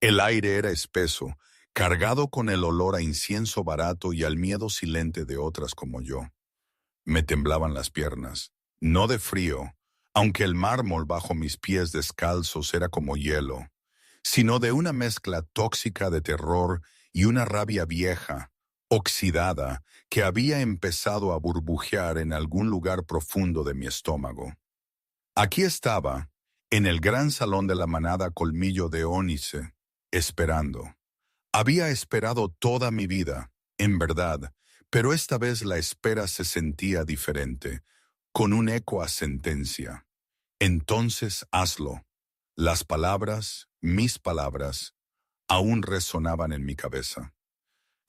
El aire era espeso, cargado con el olor a incienso barato y al miedo silente de otras como yo. Me temblaban las piernas, no de frío, aunque el mármol bajo mis pies descalzos era como hielo, sino de una mezcla tóxica de terror y una rabia vieja, oxidada, que había empezado a burbujear en algún lugar profundo de mi estómago. Aquí estaba, en el gran salón de la manada Colmillo de Ónice, esperando. Había esperado toda mi vida, en verdad, pero esta vez la espera se sentía diferente, con un eco a sentencia. Entonces hazlo. Las palabras, mis palabras, aún resonaban en mi cabeza.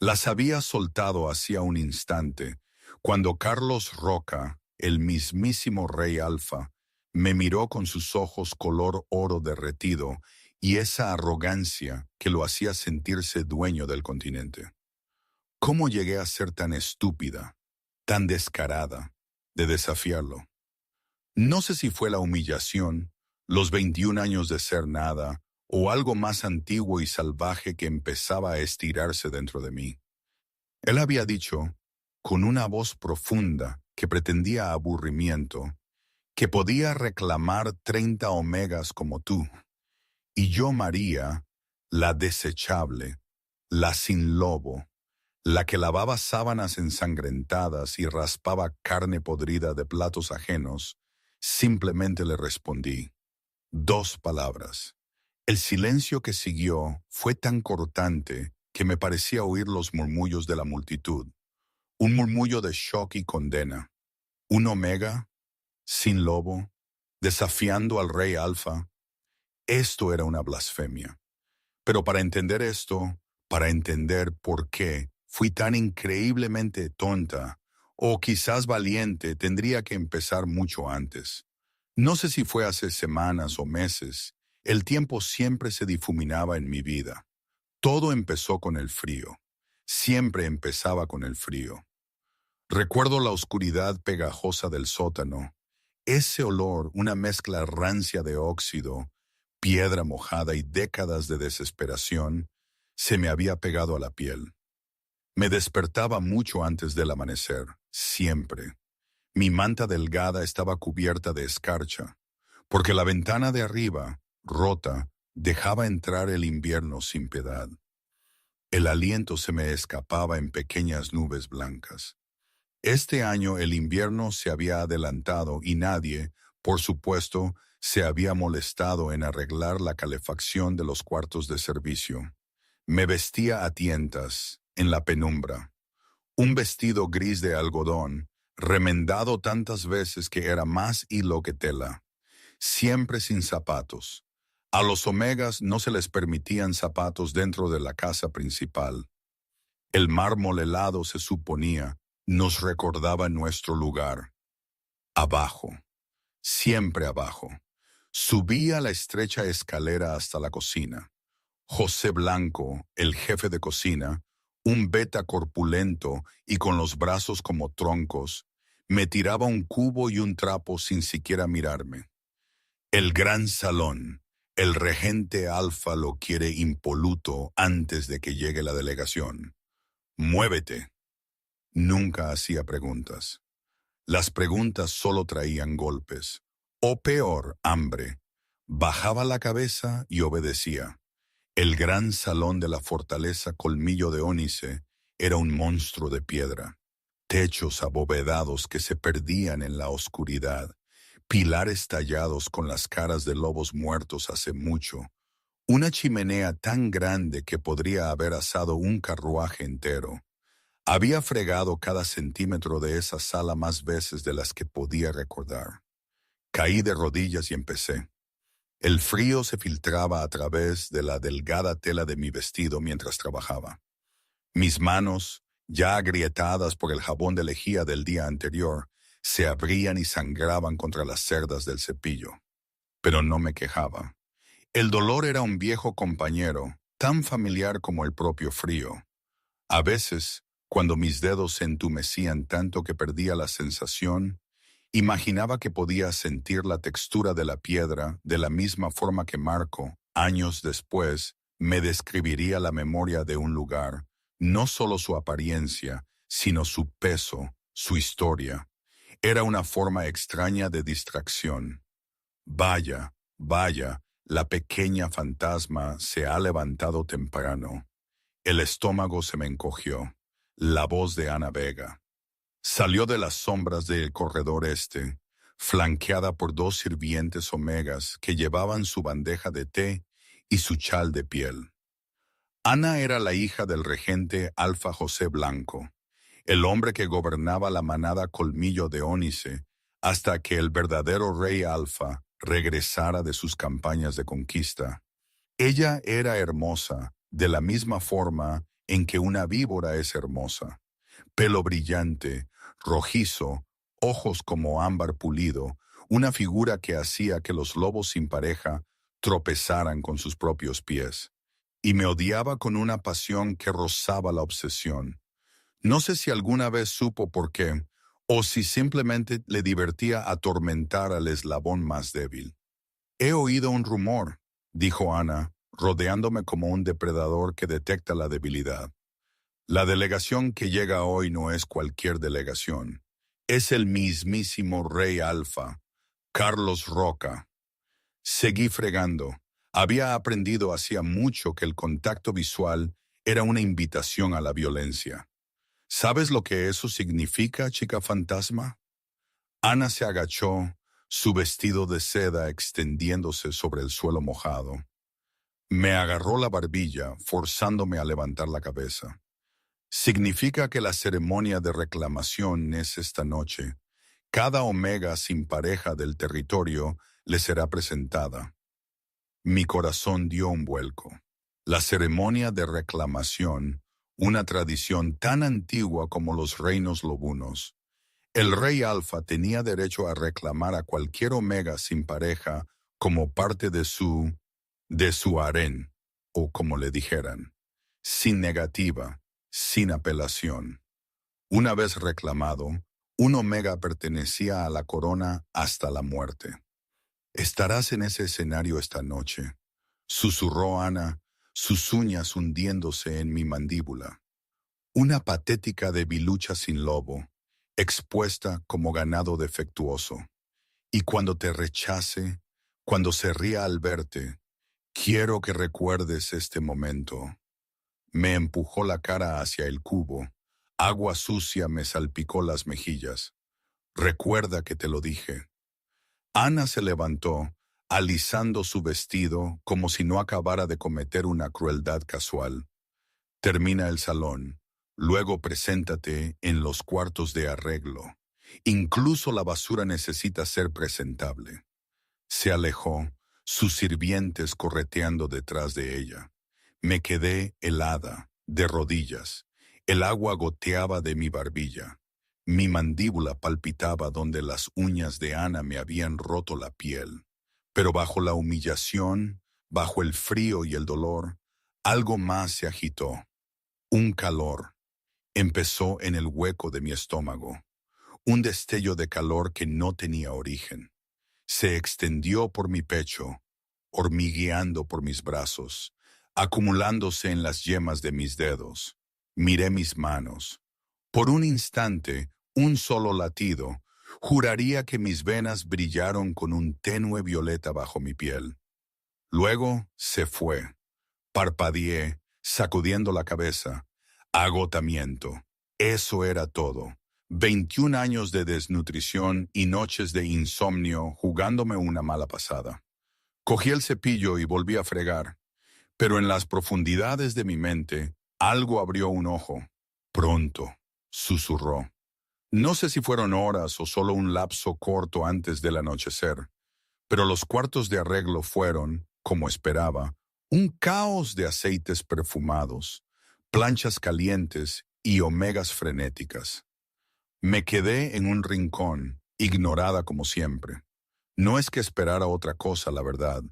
Las había soltado hacía un instante, cuando Carlos Roca, el mismísimo rey Alfa, me miró con sus ojos color oro derretido y esa arrogancia que lo hacía sentirse dueño del continente. ¿Cómo llegué a ser tan estúpida, tan descarada, de desafiarlo? No sé si fue la humillación, los 21 años de ser nada, o algo más antiguo y salvaje que empezaba a estirarse dentro de mí. Él había dicho, con una voz profunda que pretendía aburrimiento, que podía reclamar 30 omegas como tú. Y yo, María, la desechable, la sin lobo, la que lavaba sábanas ensangrentadas y raspaba carne podrida de platos ajenos, simplemente le respondí. 2 palabras. El silencio que siguió fue tan cortante que me parecía oír los murmullos de la multitud. Un murmullo de shock y condena. Un omega, sin lobo, desafiando al rey Alfa. Esto era una blasfemia. Pero para entender esto, para entender por qué fui tan increíblemente tonta, o quizás valiente, tendría que empezar mucho antes. No sé si fue hace semanas o meses, el tiempo siempre se difuminaba en mi vida. Todo empezó con el frío. Siempre empezaba con el frío. Recuerdo la oscuridad pegajosa del sótano, ese olor, una mezcla rancia de óxido, piedra mojada y décadas de desesperación, se me había pegado a la piel. Me despertaba mucho antes del amanecer, siempre. Mi manta delgada estaba cubierta de escarcha, porque la ventana de arriba, rota, dejaba entrar el invierno sin piedad. El aliento se me escapaba en pequeñas nubes blancas. Este año el invierno se había adelantado y nadie, por supuesto, se había molestado en arreglar la calefacción de los cuartos de servicio. Me vestía a tientas, en la penumbra. Un vestido gris de algodón, remendado tantas veces que era más hilo que tela. Siempre sin zapatos. A los omegas no se les permitían zapatos dentro de la casa principal. El mármol helado, se suponía, nos recordaba nuestro lugar. Abajo. Siempre abajo. Subía la estrecha escalera hasta la cocina. José Blanco, el jefe de cocina, un beta corpulento y con los brazos como troncos, me tiraba un cubo y un trapo sin siquiera mirarme. El gran salón, el regente Alfa lo quiere impoluto antes de que llegue la delegación. Muévete. Nunca hacía preguntas. Las preguntas solo traían golpes, o peor, hambre. Bajaba la cabeza y obedecía. El gran salón de la fortaleza Colmillo de Ónice era un monstruo de piedra. Techos abovedados que se perdían en la oscuridad, pilares tallados con las caras de lobos muertos hace mucho, una chimenea tan grande que podría haber asado un carruaje entero. Había fregado cada centímetro de esa sala más veces de las que podía recordar. Caí de rodillas y empecé. El frío se filtraba a través de la delgada tela de mi vestido mientras trabajaba. Mis manos, ya agrietadas por el jabón de lejía del día anterior, se abrían y sangraban contra las cerdas del cepillo. Pero no me quejaba. El dolor era un viejo compañero, tan familiar como el propio frío. A veces, cuando mis dedos se entumecían tanto que perdía la sensación, imaginaba que podía sentir la textura de la piedra de la misma forma que Marco, años después, me describiría la memoria de un lugar, no solo su apariencia, sino su peso, su historia. Era una forma extraña de distracción. Vaya, vaya, la pequeña fantasma se ha levantado temprano. El estómago se me encogió. La voz de Ana Vega. Salió de las sombras del corredor este, flanqueada por dos sirvientes omegas que llevaban su bandeja de té y su chal de piel. Ana era la hija del regente Alfa José Blanco, el hombre que gobernaba la manada Colmillo de Ónice hasta que el verdadero rey Alfa regresara de sus campañas de conquista. Ella era hermosa, de la misma forma en que una víbora es hermosa. Pelo brillante, rojizo, ojos como ámbar pulido, una figura que hacía que los lobos sin pareja tropezaran con sus propios pies. Y me odiaba con una pasión que rozaba la obsesión. No sé si alguna vez supo por qué, o si simplemente le divertía atormentar al eslabón más débil. He oído un rumor, dijo Ana, rodeándome como un depredador que detecta la debilidad. La delegación que llega hoy no es cualquier delegación. Es el mismísimo Rey Alfa, Carlos Roca. Seguí fregando. Había aprendido hacía mucho que el contacto visual era una invitación a la violencia. ¿Sabes lo que eso significa, chica fantasma? Ana se agachó, su vestido de seda extendiéndose sobre el suelo mojado. Me agarró la barbilla, forzándome a levantar la cabeza. Significa que la ceremonia de reclamación es esta noche. Cada omega sin pareja del territorio le será presentada. Mi corazón dio un vuelco. La ceremonia de reclamación, una tradición tan antigua como los reinos lobunos. El rey Alfa tenía derecho a reclamar a cualquier omega sin pareja como parte de su harén, o como le dijeran, sin negativa, sin apelación. Una vez reclamado, un omega pertenecía a la corona hasta la muerte. «Estarás en ese escenario esta noche», susurró Ana, sus uñas hundiéndose en mi mandíbula. Una patética debilucha sin lobo, expuesta como ganado defectuoso. Y cuando te rechace, cuando se ría al verte, quiero que recuerdes este momento. Me empujó la cara hacia el cubo. Agua sucia me salpicó las mejillas. Recuerda que te lo dije. Ana se levantó, alisando su vestido como si no acabara de cometer una crueldad casual. Termina el salón. Luego preséntate en los cuartos de arreglo. Incluso la basura necesita ser presentable. Se alejó, sus sirvientes correteando detrás de ella. Me quedé helada, de rodillas. El agua goteaba de mi barbilla. Mi mandíbula palpitaba donde las uñas de Ana me habían roto la piel. Pero bajo la humillación, bajo el frío y el dolor, algo más se agitó. Un calor. Empezó en el hueco de mi estómago. Un destello de calor que no tenía origen. Se extendió por mi pecho, hormigueando por mis brazos, acumulándose en las yemas de mis dedos. Miré mis manos. Por un instante, un solo latido, juraría que mis venas brillaron con un tenue violeta bajo mi piel. Luego se fue. Parpadeé, sacudiendo la cabeza. Agotamiento. Eso era todo. 21 años de desnutrición y noches de insomnio jugándome una mala pasada. Cogí el cepillo y volví a fregar, pero en las profundidades de mi mente algo abrió un ojo. Pronto, susurró. No sé si fueron horas o solo un lapso corto antes del anochecer, pero los cuartos de arreglo fueron, como esperaba, un caos de aceites perfumados, planchas calientes y omegas frenéticas. Me quedé en un rincón, ignorada como siempre. No es que esperara otra cosa, la verdad.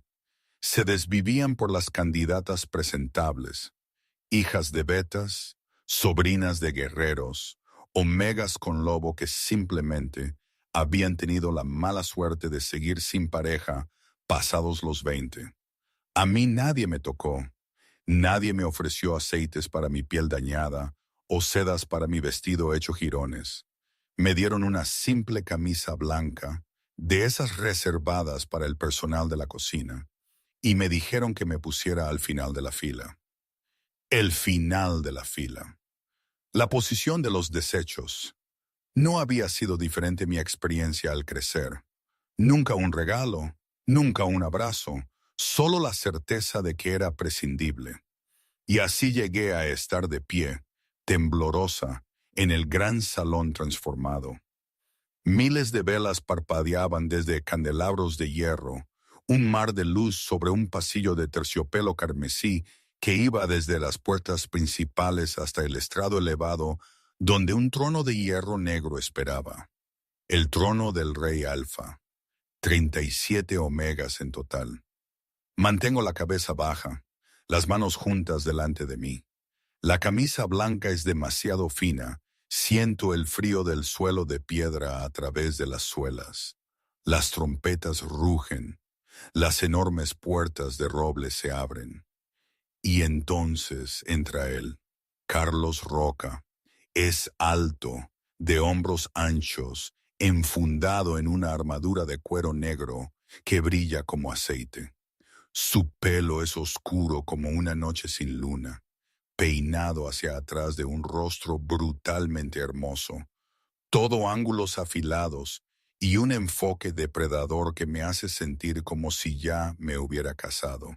Se desvivían por las candidatas presentables, hijas de betas, sobrinas de guerreros, omegas con lobo que simplemente habían tenido la mala suerte de seguir sin pareja pasados los 20. A mí nadie me tocó, Nadie me ofreció aceites para mi piel dañada o sedas para mi vestido hecho jirones. Me dieron una simple camisa blanca, de esas reservadas para el personal de la cocina, y me dijeron que me pusiera al final de la fila. El final de la fila. La posición de los desechos. No había sido diferente mi experiencia al crecer. Nunca un regalo, nunca un abrazo, solo la certeza de que era prescindible. Y así llegué a estar de pie, temblorosa, en el gran salón transformado. Miles de velas parpadeaban desde candelabros de hierro, un mar de luz sobre un pasillo de terciopelo carmesí que iba desde las puertas principales hasta el estrado elevado donde un trono de hierro negro esperaba. El trono del rey Alfa. 37 omegas en total. Mantengo la cabeza baja, las manos juntas delante de mí. La camisa blanca es demasiado fina. Siento el frío del suelo de piedra a través de las suelas. Las trompetas rugen. Las enormes puertas de roble se abren. Y entonces entra él, Carlos Roca. Es alto, de hombros anchos, enfundado en una armadura de cuero negro que brilla como aceite. Su pelo es oscuro como una noche sin luna, peinado hacia atrás de un rostro brutalmente hermoso, todo ángulos afilados y un enfoque depredador que me hace sentir como si ya me hubiera casado.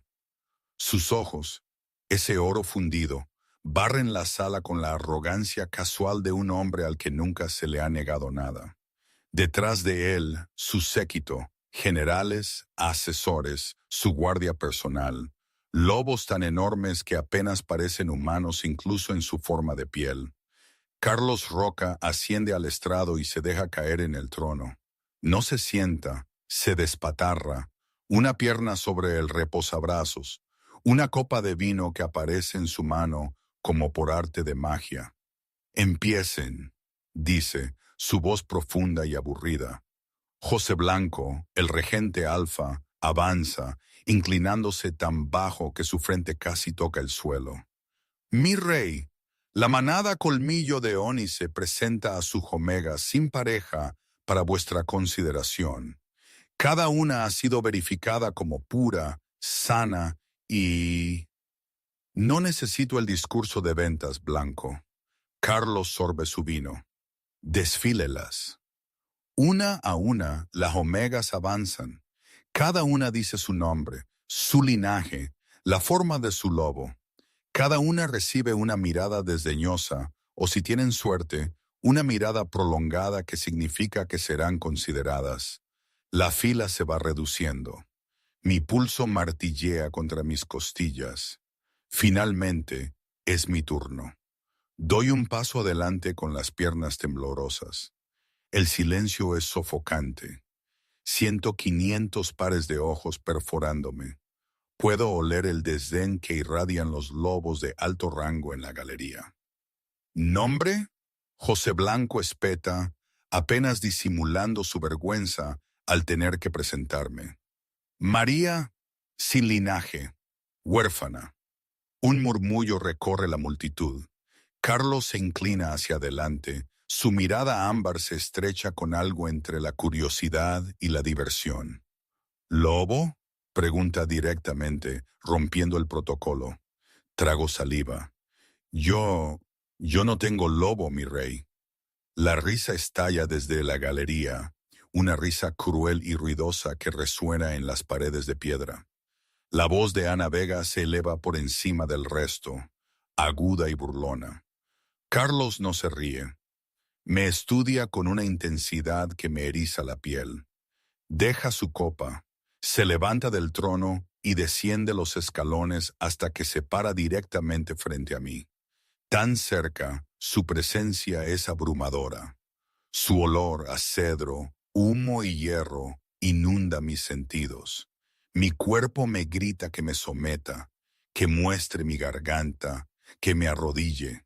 Sus ojos, ese oro fundido, barren la sala con la arrogancia casual de un hombre al que nunca se le ha negado nada. Detrás de él, su séquito, generales, asesores, su guardia personal, lobos tan enormes que apenas parecen humanos incluso en su forma de piel. Carlos Roca asciende al estrado y se deja caer en el trono. No se sienta, se despatarra, una pierna sobre el reposabrazos, una copa de vino que aparece en su mano como por arte de magia. Empiecen, dice, su voz profunda y aburrida. José Blanco, el regente Alfa, avanza, inclinándose tan bajo que su frente casi toca el suelo. Mi rey, la manada Colmillo de Ónice presenta a su omega sin pareja para vuestra consideración. Cada una ha sido verificada como pura, sana y... No necesito el discurso de ventas, Blanco. Carlos sorbe su vino. Desfílelas. Una a una, las omegas avanzan. Cada una dice su nombre, su linaje, la forma de su lobo. Cada una recibe una mirada desdeñosa, o si tienen suerte, una mirada prolongada que significa que serán consideradas. La fila se va reduciendo. Mi pulso martillea contra mis costillas. Finalmente, es mi turno. Doy un paso adelante con las piernas temblorosas. El silencio es sofocante. Siento 500 pares de ojos perforándome. Puedo oler el desdén que irradian los lobos de alto rango en la galería. ¿Nombre? José Blanco espeta, apenas disimulando su vergüenza al tener que presentarme. María, sin linaje, huérfana. Un murmullo recorre la multitud. Carlos se inclina hacia adelante. Su mirada ámbar se estrecha con algo entre la curiosidad y la diversión. ¿Lobo? Pregunta directamente, rompiendo el protocolo. Trago saliva. Yo no tengo lobo, mi rey. La risa estalla desde la galería, una risa cruel y ruidosa que resuena en las paredes de piedra. La voz de Ana Vega se eleva por encima del resto, aguda y burlona. Carlos no se ríe. Me estudia con una intensidad que me eriza la piel. Deja su copa, se levanta del trono y desciende los escalones hasta que se para directamente frente a mí. Tan cerca, su presencia es abrumadora. Su olor a cedro, humo y hierro inunda mis sentidos. Mi cuerpo me grita que me someta, que muestre mi garganta, que me arrodille.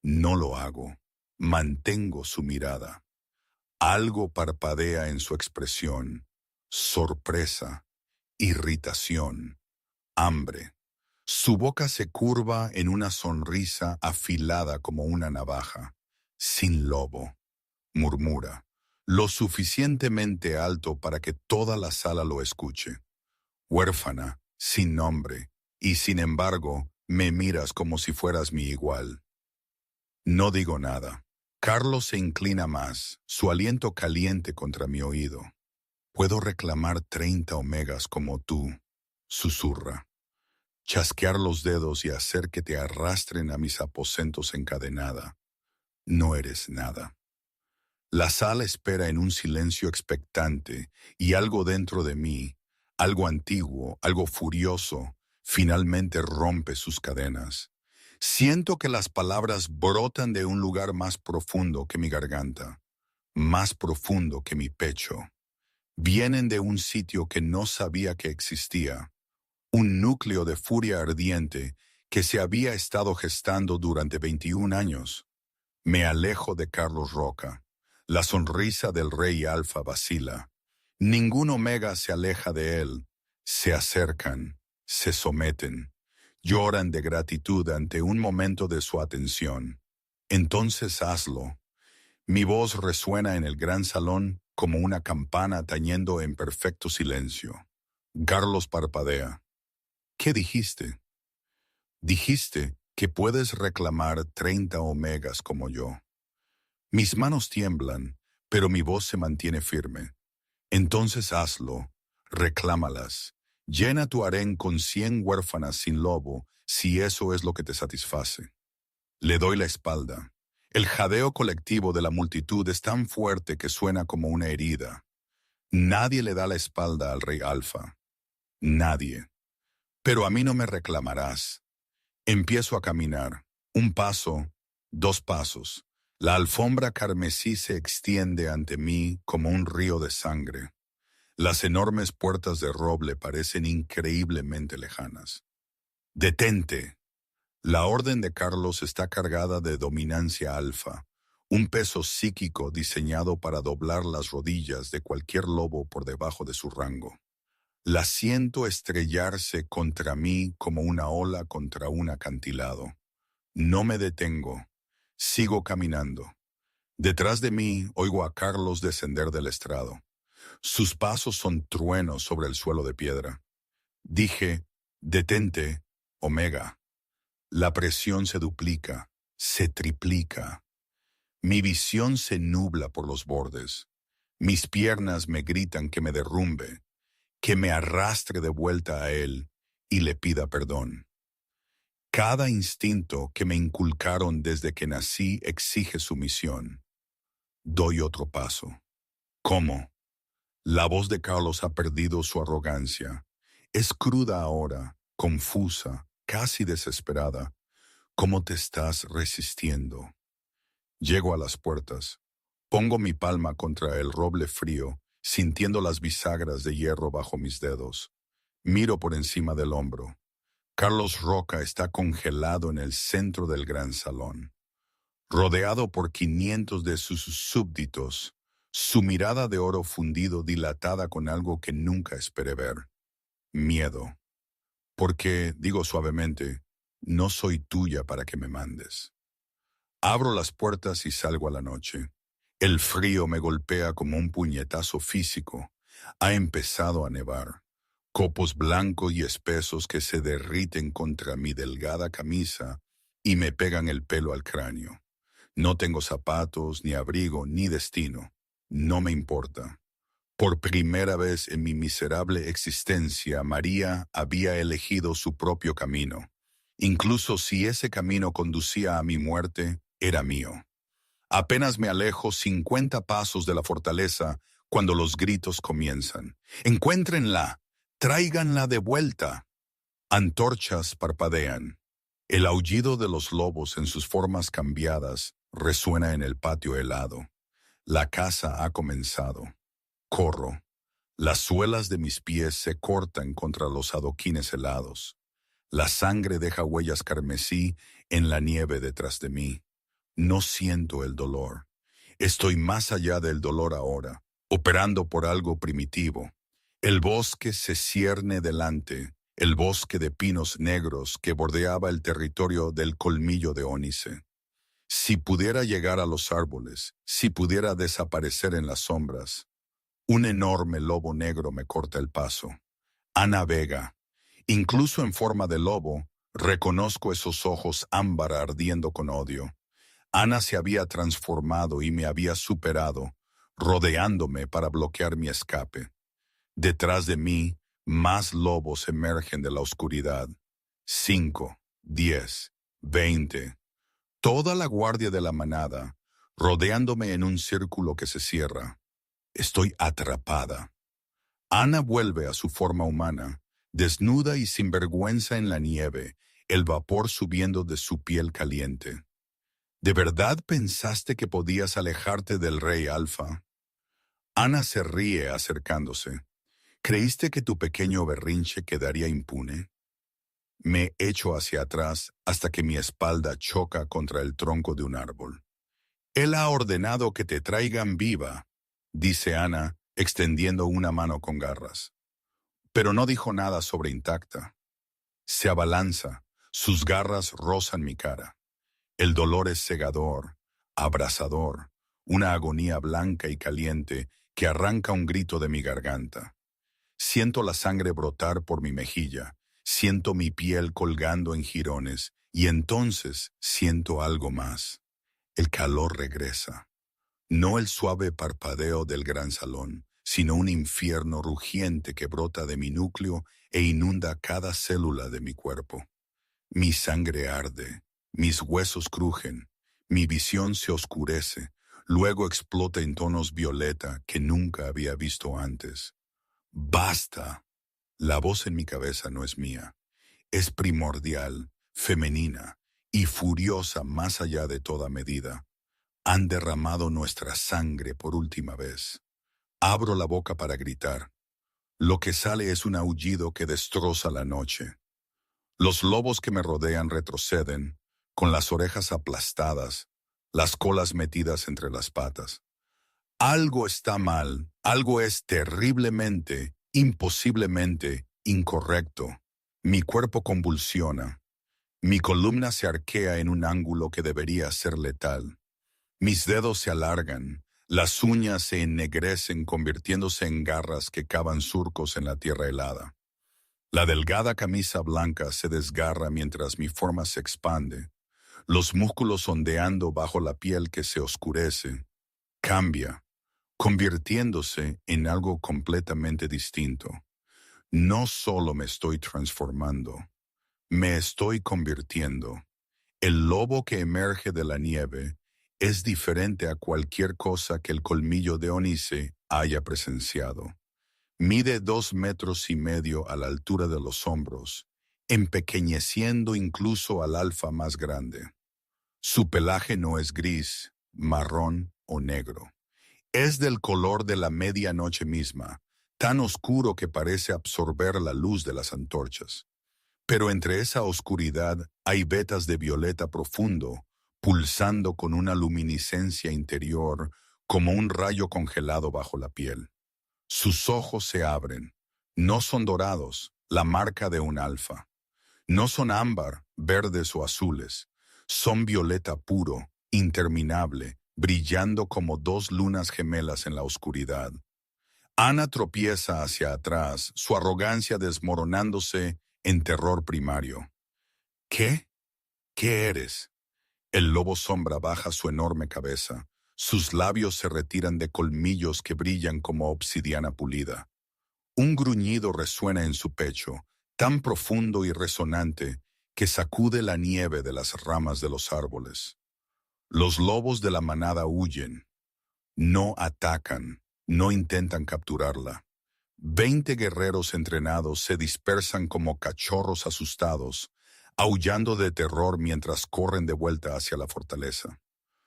No lo hago. Mantengo su mirada. Algo parpadea en su expresión. Sorpresa, irritación, hambre. Su boca se curva en una sonrisa afilada como una navaja. Sin lobo, murmura, lo suficientemente alto para que toda la sala lo escuche. Huérfana, sin nombre, y sin embargo, me miras como si fueras mi igual. No digo nada. Carlos se inclina más, su aliento caliente contra mi oído. Puedo reclamar 30 omegas como tú, susurra. Chasquear los dedos y hacer que te arrastren a mis aposentos encadenada. No eres nada. La sala espera en un silencio expectante y algo dentro de mí, algo antiguo, algo furioso, finalmente rompe sus cadenas. Siento que las palabras brotan de un lugar más profundo que mi garganta, más profundo que mi pecho. Vienen de un sitio que no sabía que existía, un núcleo de furia ardiente que se había estado gestando durante 21 años. Me alejo de Carlos Roca. La sonrisa del rey Alfa vacila. Ningún omega se aleja de él. Se acercan, se someten, lloran de gratitud ante un momento de su atención. Entonces hazlo. Mi voz resuena en el gran salón como una campana tañendo en perfecto silencio. Carlos parpadea. ¿Qué dijiste? Dijiste que puedes reclamar 30 omegas como yo. Mis manos tiemblan, pero mi voz se mantiene firme. Entonces hazlo, reclámalas. Llena tu harén con 100 huérfanas sin lobo, si eso es lo que te satisface. Le doy la espalda. El jadeo colectivo de la multitud es tan fuerte que suena como una herida. Nadie le da la espalda al rey Alfa. Nadie. Pero a mí no me reclamarás. Empiezo a caminar. Un paso, 2 pasos. La alfombra carmesí se extiende ante mí como un río de sangre. Las enormes puertas de roble parecen increíblemente lejanas. ¡Detente! La orden de Carlos está cargada de dominancia alfa, un peso psíquico diseñado para doblar las rodillas de cualquier lobo por debajo de su rango. La siento estrellarse contra mí como una ola contra un acantilado. No me detengo. Sigo caminando. Detrás de mí oigo a Carlos descender del estrado. Sus pasos son truenos sobre el suelo de piedra. Dije, detente, Omega. La presión se duplica, se triplica. Mi visión se nubla por los bordes. Mis piernas me gritan que me derrumbe, que me arrastre de vuelta a él y le pida perdón. Cada instinto que me inculcaron desde que nací exige sumisión. Doy otro paso. ¿Cómo? La voz de Carlos ha perdido su arrogancia. Es cruda ahora, confusa, casi desesperada. ¿Cómo te estás resistiendo? Llego a las puertas. Pongo mi palma contra el roble frío, sintiendo las bisagras de hierro bajo mis dedos. Miro por encima del hombro. Carlos Roca está congelado en el centro del gran salón. Rodeado por 500 de sus súbditos, su mirada de oro fundido dilatada con algo que nunca esperé ver. Miedo. Porque, digo suavemente, no soy tuya para que me mandes. Abro las puertas y salgo a la noche. El frío me golpea como un puñetazo físico. Ha empezado a nevar. Copos blancos y espesos que se derriten contra mi delgada camisa y me pegan el pelo al cráneo. No tengo zapatos, ni abrigo, ni destino. No me importa. Por primera vez en mi miserable existencia, María había elegido su propio camino. Incluso si ese camino conducía a mi muerte, era mío. Apenas me alejo 50 pasos de la fortaleza cuando los gritos comienzan. ¡Encuéntrenla! ¡Tráiganla de vuelta! Antorchas parpadean. El aullido de los lobos en sus formas cambiadas resuena en el patio helado. La caza ha comenzado. Corro. Las suelas de mis pies se cortan contra los adoquines helados. La sangre deja huellas carmesí en la nieve detrás de mí. No siento el dolor. Estoy más allá del dolor ahora, operando por algo primitivo. El bosque se cierne delante, el bosque de pinos negros que bordeaba el territorio del colmillo de ónice. Si pudiera llegar a los árboles, si pudiera desaparecer en las sombras, un enorme lobo negro me corta el paso. Ana Vega. Incluso en forma de lobo, reconozco esos ojos ámbar ardiendo con odio. Ana se había transformado y me había superado, rodeándome para bloquear mi escape. Detrás de mí, más lobos emergen de la oscuridad. 5, 10, 20. Toda la guardia de la manada, rodeándome en un círculo que se cierra. Estoy atrapada. Ana vuelve a su forma humana, desnuda y sin vergüenza en la nieve, el vapor subiendo de su piel caliente. ¿De verdad pensaste que podías alejarte del rey Alfa? Ana se ríe acercándose. ¿Creíste que tu pequeño berrinche quedaría impune? Me echo hacia atrás hasta que mi espalda choca contra el tronco de un árbol. Él ha ordenado que te traigan viva, dice Ana, extendiendo una mano con garras. Pero no dijo nada sobre intacta. Se abalanza, sus garras rozan mi cara. El dolor es cegador, abrasador, una agonía blanca y caliente que arranca un grito de mi garganta. Siento la sangre brotar por mi mejilla, siento mi piel colgando en jirones, y entonces siento algo más. El calor regresa. No el suave parpadeo del gran salón, sino un infierno rugiente que brota de mi núcleo e inunda cada célula de mi cuerpo. Mi sangre arde, mis huesos crujen, mi visión se oscurece, luego explota en tonos violeta que nunca había visto antes. ¡Basta! La voz en mi cabeza no es mía. Es primordial, femenina y furiosa más allá de toda medida. Han derramado nuestra sangre por última vez. Abro la boca para gritar. Lo que sale es un aullido que destroza la noche. Los lobos que me rodean retroceden, con las orejas aplastadas, las colas metidas entre las patas. Algo está mal, algo es terriblemente, imposiblemente incorrecto. Mi cuerpo convulsiona. Mi columna se arquea en un ángulo que debería ser letal. Mis dedos se alargan, las uñas se ennegrecen convirtiéndose en garras que cavan surcos en la tierra helada. La delgada camisa blanca se desgarra mientras mi forma se expande, los músculos ondeando bajo la piel que se oscurece. Cambia, convirtiéndose en algo completamente distinto. No solo me estoy transformando, me estoy convirtiendo. El lobo que emerge de la nieve es diferente a cualquier cosa que el colmillo de ónice haya presenciado. Mide 2,5 metros a la altura de los hombros, empequeñeciendo incluso al alfa más grande. Su pelaje no es gris, marrón o negro. Es del color de la medianoche misma, tan oscuro que parece absorber la luz de las antorchas. Pero entre esa oscuridad hay vetas de violeta profundo, pulsando con una luminiscencia interior como un rayo congelado bajo la piel. Sus ojos se abren. No son dorados, la marca de un alfa. No son ámbar, verdes o azules. Son violeta puro, interminable, brillando como dos lunas gemelas en la oscuridad. Ana tropieza hacia atrás, su arrogancia desmoronándose en terror primario. ¿Qué? ¿Qué eres? El lobo sombra baja su enorme cabeza. Sus labios se retiran de colmillos que brillan como obsidiana pulida. Un gruñido resuena en su pecho, tan profundo y resonante que sacude la nieve de las ramas de los árboles. Los lobos de la manada huyen. No atacan, no intentan capturarla. 20 guerreros entrenados se dispersan como cachorros asustados, aullando de terror mientras corren de vuelta hacia la fortaleza.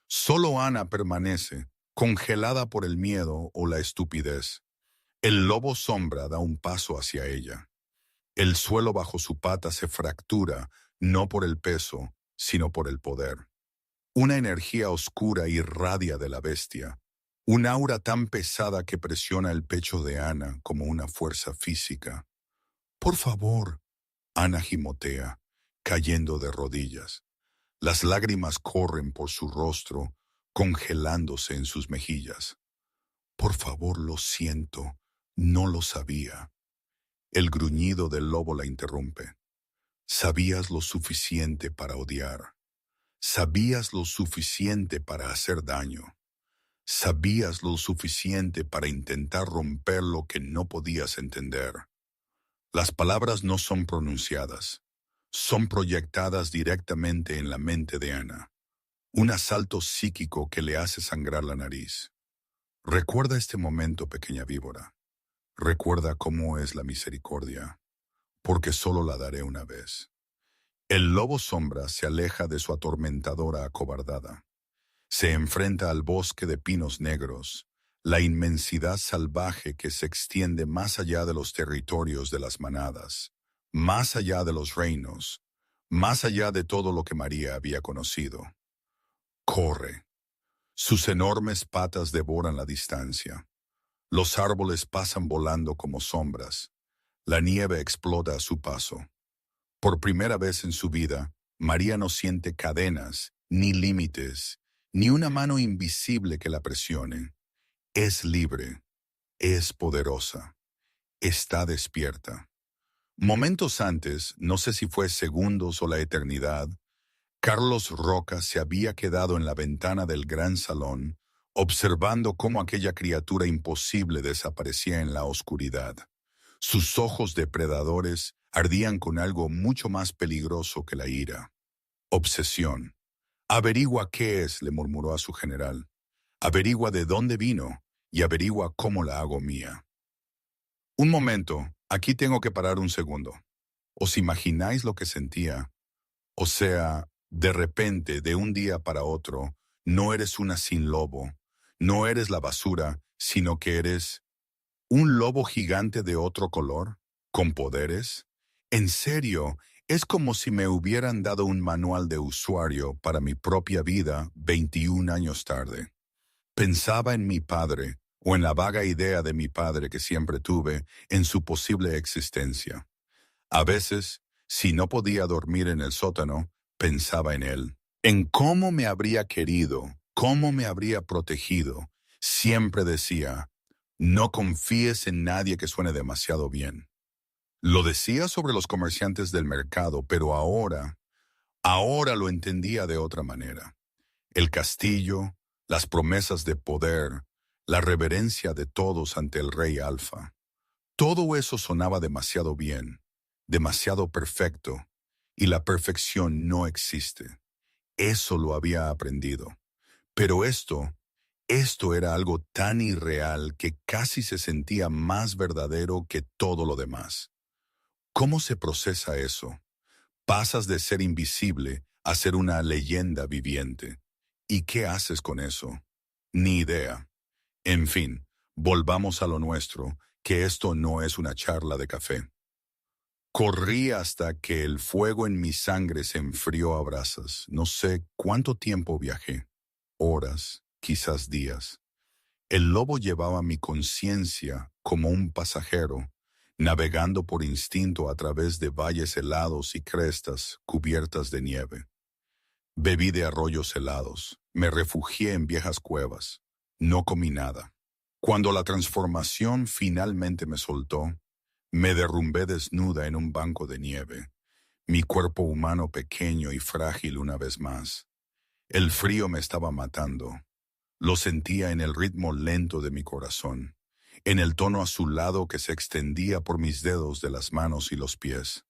Solo Ana permanece, congelada por el miedo o la estupidez. El lobo sombra da un paso hacia ella. El suelo bajo su pata se fractura, no por el peso, sino por el poder. Una energía oscura irradia de la bestia, un aura tan pesada que presiona el pecho de Ana como una fuerza física. Por favor, Ana gimotea, cayendo de rodillas. Las lágrimas corren por su rostro, congelándose en sus mejillas. Por favor, lo siento, no lo sabía. El gruñido del lobo la interrumpe. Sabías lo suficiente para odiar. Sabías lo suficiente para hacer daño. Sabías lo suficiente para intentar romper lo que no podías entender. Las palabras no son pronunciadas. Son proyectadas directamente en la mente de Ana. Un asalto psíquico que le hace sangrar la nariz. Recuerda este momento, pequeña víbora. Recuerda cómo es la misericordia, porque solo la daré una vez. El lobo sombra se aleja de su atormentadora acobardada. Se enfrenta al bosque de pinos negros, la inmensidad salvaje que se extiende más allá de los territorios de las manadas, más allá de los reinos, más allá de todo lo que María había conocido. Corre. Sus enormes patas devoran la distancia. Los árboles pasan volando como sombras. La nieve explota a su paso. Por primera vez en su vida, María no siente cadenas, ni límites, ni una mano invisible que la presione. Es libre, es poderosa, está despierta. Momentos antes, no sé si fue segundos o la eternidad, Carlos Roca se había quedado en la ventana del gran salón, observando cómo aquella criatura imposible desaparecía en la oscuridad. Sus ojos depredadores ardían con algo mucho más peligroso que la ira. Obsesión. Averigua qué es, le murmuró a su general. Averigua de dónde vino y averigua cómo la hago mía. Un momento, aquí tengo que parar un segundo. ¿Os imagináis lo que sentía? O sea, de repente, de un día para otro, no eres una sin lobo, no eres la basura, sino que eres un lobo gigante de otro color, con poderes. En serio, es como si me hubieran dado un manual de usuario para mi propia vida 21 años tarde. Pensaba en mi padre, o en la vaga idea de mi padre que siempre tuve, en su posible existencia. A veces, si no podía dormir en el sótano, pensaba en él, en cómo me habría querido, cómo me habría protegido. Siempre decía, no confíes en nadie que suene demasiado bien. Lo decía sobre los comerciantes del mercado, pero ahora lo entendía de otra manera. El castillo, las promesas de poder, la reverencia de todos ante el rey Alfa. Todo eso sonaba demasiado bien, demasiado perfecto, y la perfección no existe. Eso lo había aprendido. Pero esto era algo tan irreal que casi se sentía más verdadero que todo lo demás. ¿Cómo se procesa eso? Pasas de ser invisible a ser una leyenda viviente. ¿Y qué haces con eso? Ni idea. En fin, volvamos a lo nuestro, que esto no es una charla de café. Corrí hasta que el fuego en mi sangre se enfrió a brasas. No sé cuánto tiempo viajé. Horas, quizás días. El lobo llevaba mi conciencia como un pasajero, navegando por instinto a través de valles helados y crestas cubiertas de nieve. Bebí de arroyos helados, me refugié en viejas cuevas. No comí nada. Cuando la transformación finalmente me soltó, me derrumbé desnuda en un banco de nieve, mi cuerpo humano pequeño y frágil una vez más. El frío me estaba matando. Lo sentía en el ritmo lento de mi corazón, en el tono azulado que se extendía por mis dedos de las manos y los pies.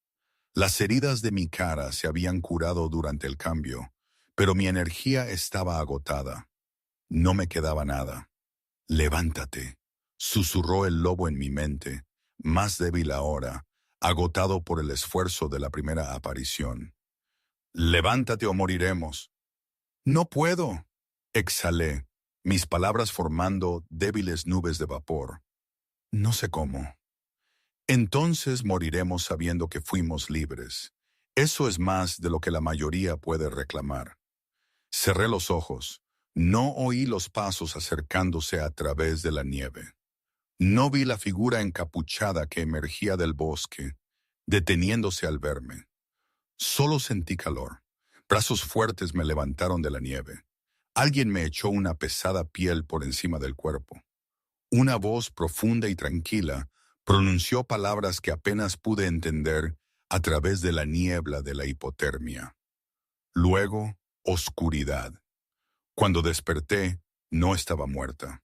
Las heridas de mi cara se habían curado durante el cambio, pero mi energía estaba agotada. No me quedaba nada. Levántate, susurró el lobo en mi mente, más débil ahora, agotado por el esfuerzo de la primera aparición. Levántate o moriremos. No puedo, exhalé, mis palabras formando débiles nubes de vapor. No sé cómo. Entonces moriremos sabiendo que fuimos libres. Eso es más de lo que la mayoría puede reclamar. Cerré los ojos. No oí los pasos acercándose a través de la nieve. No vi la figura encapuchada que emergía del bosque. deteniéndose al verme. Solo sentí calor. Brazos fuertes me levantaron de la nieve. Alguien me echó una pesada piel por encima del cuerpo. Una voz profunda y tranquila pronunció palabras que apenas pude entender a través de la niebla de la hipotermia. Luego, oscuridad. Cuando desperté, no estaba muerta.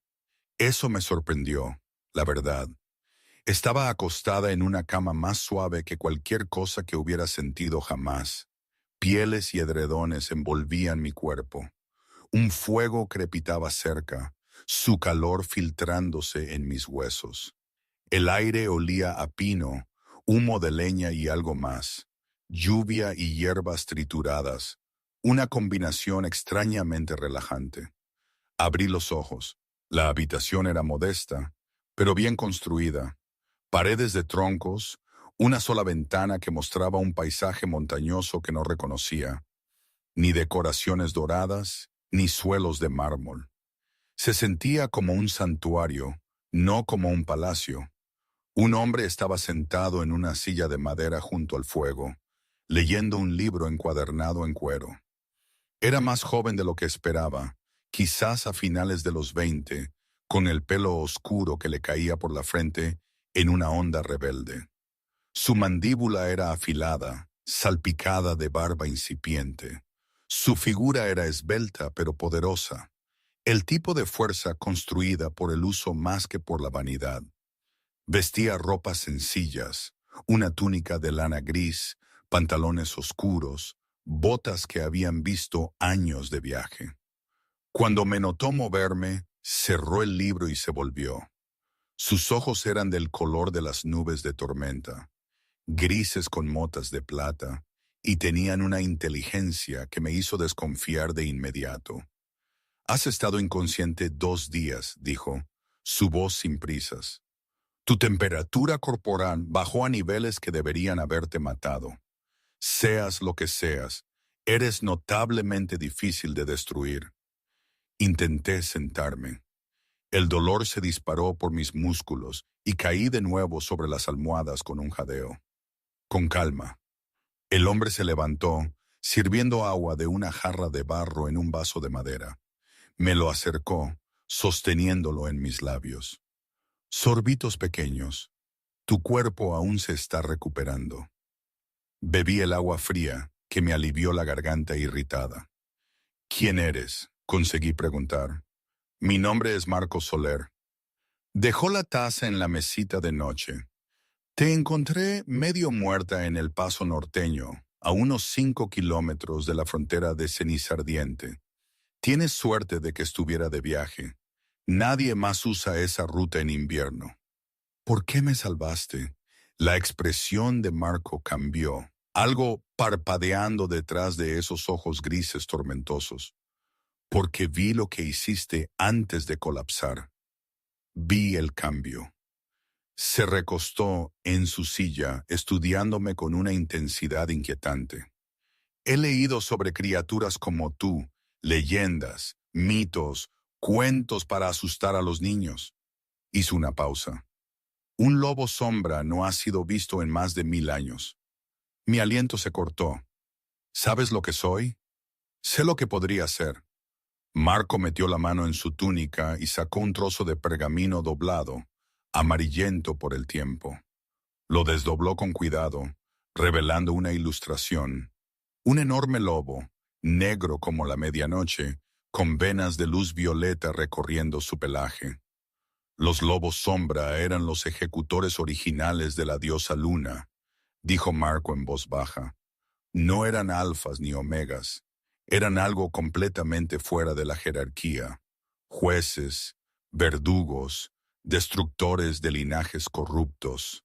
Eso me sorprendió, la verdad. Estaba acostada en una cama más suave que cualquier cosa que hubiera sentido jamás. Pieles y edredones envolvían mi cuerpo. Un fuego crepitaba cerca, su calor filtrándose en mis huesos. El aire olía a pino, humo de leña y algo más. Lluvia y hierbas trituradas. Una combinación extrañamente relajante. Abrí los ojos. La habitación era modesta, pero bien construida. Paredes de troncos, una sola ventana que mostraba un paisaje montañoso que no reconocía. Ni decoraciones doradas, ni suelos de mármol. Se sentía como un santuario, no como un palacio. Un hombre estaba sentado en una silla de madera junto al fuego, leyendo un libro encuadernado en cuero. Era más joven de lo que esperaba, quizás a finales de los 20, con el pelo oscuro que le caía por la frente en una onda rebelde. Su mandíbula era afilada, salpicada de barba incipiente. Su figura era esbelta pero poderosa, el tipo de fuerza construida por el uso más que por la vanidad. Vestía ropas sencillas, una túnica de lana gris, pantalones oscuros, botas que habían visto años de viaje. Cuando me notó moverme, cerró el libro y se volvió. Sus ojos eran del color de las nubes de tormenta, grises con motas de plata, y tenían una inteligencia que me hizo desconfiar de inmediato. «Has estado inconsciente 2 días», dijo, su voz sin prisas. «Tu temperatura corporal bajó a niveles que deberían haberte matado. Seas lo que seas, eres notablemente difícil de destruir». Intenté sentarme. El dolor se disparó por mis músculos y caí de nuevo sobre las almohadas con un jadeo. Con calma. El hombre se levantó, sirviendo agua de una jarra de barro en un vaso de madera. Me lo acercó, sosteniéndolo en mis labios. «Sorbitos pequeños. Tu cuerpo aún se está recuperando». Bebí el agua fría, que me alivió la garganta irritada. «¿Quién eres?», conseguí preguntar. «Mi nombre es Marco Soler». Dejó la taza en la mesita de noche. «Te encontré medio muerta en el Paso Norteño, a unos 5 kilómetros de la frontera de Cenizardiente. Tienes suerte de que estuviera de viaje. Nadie más usa esa ruta en invierno». «¿Por qué me salvaste?». La expresión de Marco cambió, algo parpadeando detrás de esos ojos grises tormentosos. «Porque vi lo que hiciste antes de colapsar. Vi el cambio». Se recostó en su silla, estudiándome con una intensidad inquietante. «He leído sobre criaturas como tú, leyendas, mitos, cuentos para asustar a los niños». Hizo una pausa. «Un lobo sombra no ha sido visto en más de 1000 años». Mi aliento se cortó. «¿Sabes lo que soy?». «Sé lo que podría ser». Marco metió la mano en su túnica y sacó un trozo de pergamino doblado, amarillento por el tiempo. Lo desdobló con cuidado, revelando una ilustración. Un enorme lobo, negro como la medianoche, con venas de luz violeta recorriendo su pelaje. «Los lobos sombra eran los ejecutores originales de la diosa Luna», dijo Marco en voz baja. «No eran alfas ni omegas, eran algo completamente fuera de la jerarquía. Jueces, verdugos, destructores de linajes corruptos».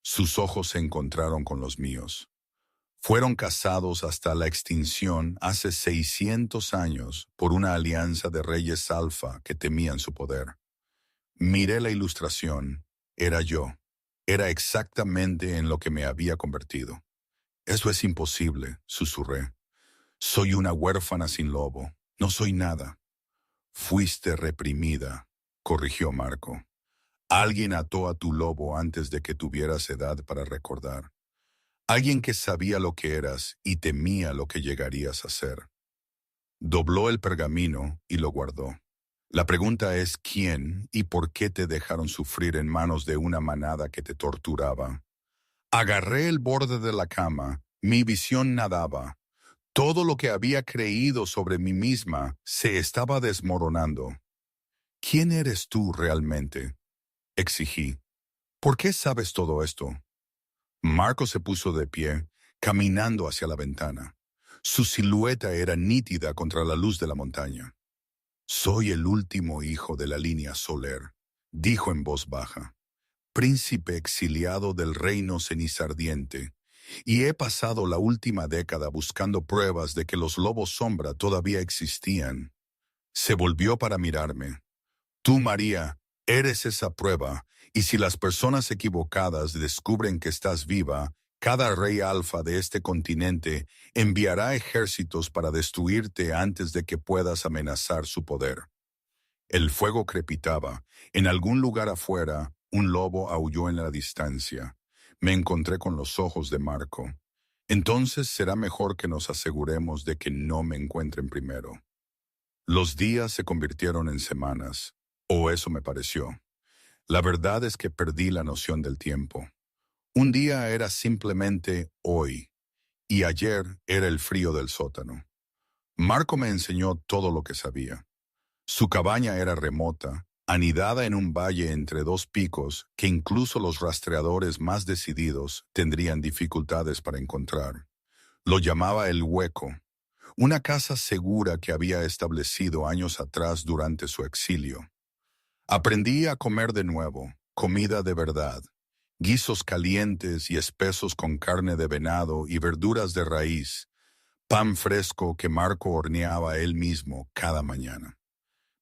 Sus ojos se encontraron con los míos. «Fueron cazados hasta la extinción hace 600 años por una alianza de reyes alfa que temían su poder». Miré la ilustración. Era yo. Era exactamente en lo que me había convertido. «Eso es imposible», susurré. «Soy una huérfana sin lobo. No soy nada». «Fuiste reprimida», corrigió Marco. «Alguien ató a tu lobo antes de que tuvieras edad para recordar. Alguien que sabía lo que eras y temía lo que llegarías a ser. Dobló el pergamino y lo guardó. La pregunta es quién y por qué te dejaron sufrir en manos de una manada que te torturaba. Agarré el borde de la cama, mi visión nadaba. Todo lo que había creído sobre mí misma se estaba desmoronando. ¿Quién eres tú realmente? Exigí. ¿Por qué sabes todo esto? Marco se puso de pie, caminando hacia la ventana. Su silueta era nítida contra la luz de la montaña. Soy el último hijo de la línea Soler, dijo en voz baja, príncipe exiliado del reino cenizardiente, y he pasado la última década buscando pruebas de que los lobos sombra todavía existían. Se volvió para mirarme. Tú, María, eres esa prueba, y si las personas equivocadas descubren que estás viva, cada rey alfa de este continente enviará ejércitos para destruirte antes de que puedas amenazar su poder. El fuego crepitaba. En algún lugar afuera, un lobo aulló en la distancia. Me encontré con los ojos de Marco. Entonces será mejor que nos aseguremos de que no me encuentren primero. Los días se convirtieron en semanas, o eso me pareció. La verdad es que perdí la noción del tiempo. Un día era simplemente hoy, y ayer era el frío del sótano. Marco me enseñó todo lo que sabía. Su cabaña era remota, anidada en un valle entre dos picos que incluso los rastreadores más decididos tendrían dificultades para encontrar. Lo llamaba el Hueco, una casa segura que había establecido años atrás durante su exilio. Aprendí a comer de nuevo, comida de verdad, guisos calientes y espesos con carne de venado y verduras de raíz, pan fresco que Marco horneaba él mismo cada mañana.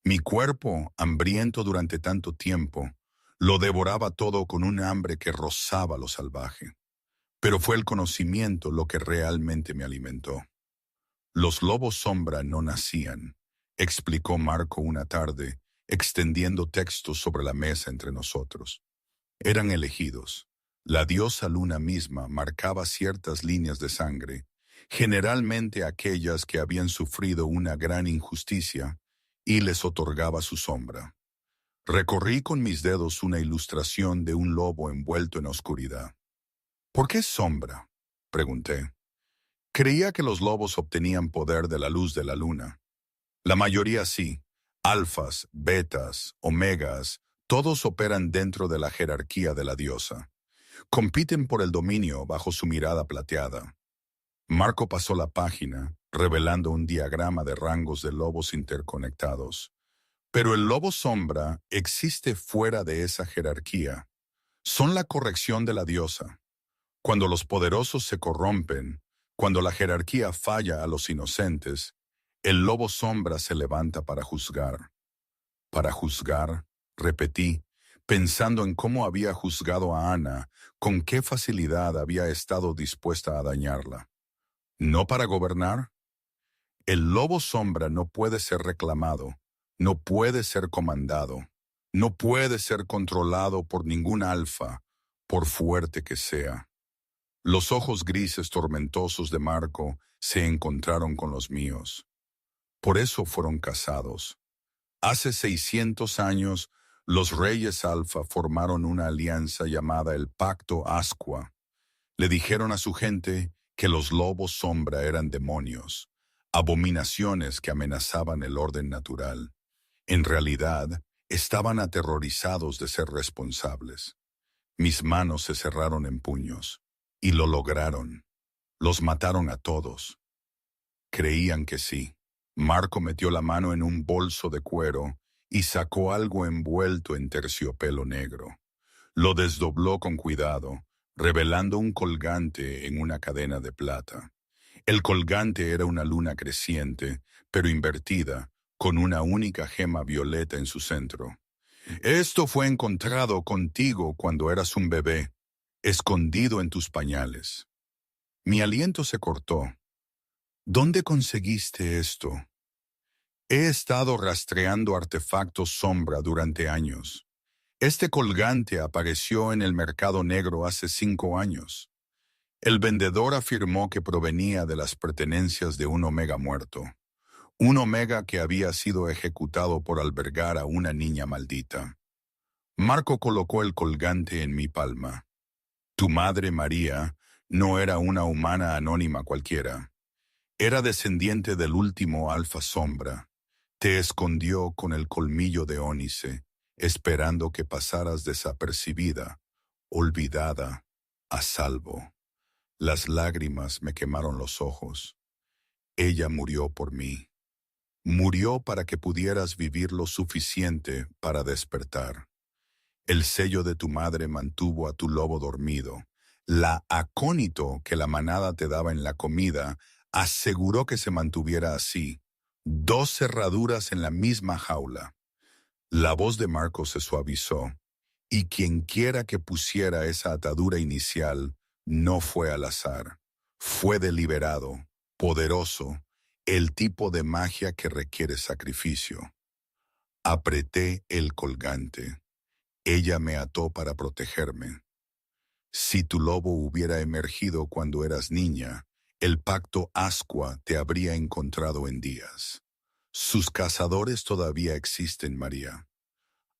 Mi cuerpo, hambriento durante tanto tiempo, lo devoraba todo con un hambre que rozaba lo salvaje. Pero fue el conocimiento lo que realmente me alimentó. Los lobos sombra no nacían, explicó Marco una tarde, extendiendo textos sobre la mesa entre nosotros. Eran elegidos. La diosa luna misma marcaba ciertas líneas de sangre, generalmente aquellas que habían sufrido una gran injusticia, y les otorgaba su sombra. Recorrí con mis dedos una ilustración de un lobo envuelto en oscuridad. ¿Por qué sombra?, pregunté. Creía que los lobos obtenían poder de la luz de la luna. La mayoría sí. Alfas, betas, omegas, todos operan dentro de la jerarquía de la diosa. Compiten por el dominio bajo su mirada plateada. Marco pasó la página, revelando un diagrama de rangos de lobos interconectados. Pero el lobo sombra existe fuera de esa jerarquía. Son la corrección de la diosa. Cuando los poderosos se corrompen, cuando la jerarquía falla a los inocentes, el lobo sombra se levanta para juzgar. Para juzgar, repetí, pensando en cómo había juzgado a Ana, con qué facilidad había estado dispuesta a dañarla. ¿No para gobernar? El lobo sombra no puede ser reclamado, no puede ser comandado, no puede ser controlado por ningún alfa, por fuerte que sea. Los ojos grises tormentosos de Marco se encontraron con los míos. Por eso fueron casados. Hace 600 años, los reyes alfa formaron una alianza llamada el Pacto Asqua. Le dijeron a su gente que los lobos sombra eran demonios, abominaciones que amenazaban el orden natural. En realidad, estaban aterrorizados de ser responsables. Mis manos se cerraron en puños, y lo lograron. Los mataron a todos. Creían que sí. Marco metió la mano en un bolso de cuero y sacó algo envuelto en terciopelo negro. Lo desdobló con cuidado, revelando un colgante en una cadena de plata. El colgante era una luna creciente, pero invertida, con una única gema violeta en su centro. Esto fue encontrado contigo cuando eras un bebé, escondido en tus pañales. Mi aliento se cortó. ¿Dónde conseguiste esto? He estado rastreando artefactos sombra durante años. Este colgante apareció en el mercado negro hace 5 años. El vendedor afirmó que provenía de las pertenencias de un Omega muerto, un Omega que había sido ejecutado por albergar a una niña maldita. Marco colocó el colgante en mi palma. Tu madre María no era una humana anónima cualquiera. Era descendiente del último Alfa Sombra. Te escondió con el colmillo de ónice, esperando que pasaras desapercibida, olvidada, a salvo. Las lágrimas me quemaron los ojos. Ella murió por mí. Murió para que pudieras vivir lo suficiente para despertar. El sello de tu madre mantuvo a tu lobo dormido. La acónito que la manada te daba en la comida aseguró que se mantuviera así. 2 cerraduras en la misma jaula. La voz de Marcos se suavizó, y quienquiera que pusiera esa atadura inicial no fue al azar. Fue deliberado, poderoso, el tipo de magia que requiere sacrificio. Apreté el colgante. Ella me ató para protegerme. Si tu lobo hubiera emergido cuando eras niña, el pacto Ascua te habría encontrado en días. Sus cazadores todavía existen, María.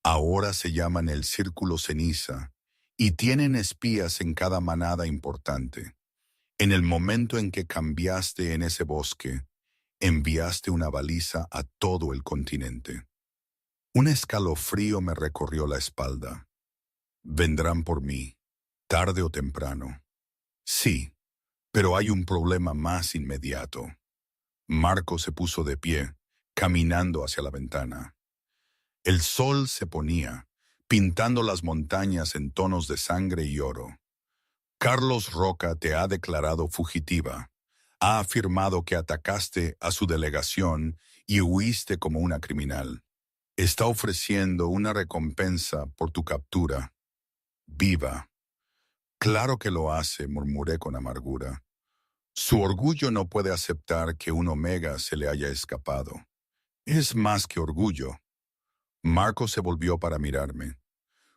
Ahora se llaman el Círculo Ceniza y tienen espías en cada manada importante. En el momento en que cambiaste en ese bosque, enviaste una baliza a todo el continente. Un escalofrío me recorrió la espalda. Vendrán por mí, tarde o temprano. Sí, pero hay un problema más inmediato. Marco se puso de pie, caminando hacia la ventana. El sol se ponía, pintando las montañas en tonos de sangre y oro. Carlos Roca te ha declarado fugitiva. Ha afirmado que atacaste a su delegación y huiste como una criminal. Está ofreciendo una recompensa por tu captura. Viva. Claro que lo hace, murmuré con amargura. Su orgullo no puede aceptar que un Omega se le haya escapado. Es más que orgullo. Marco se volvió para mirarme.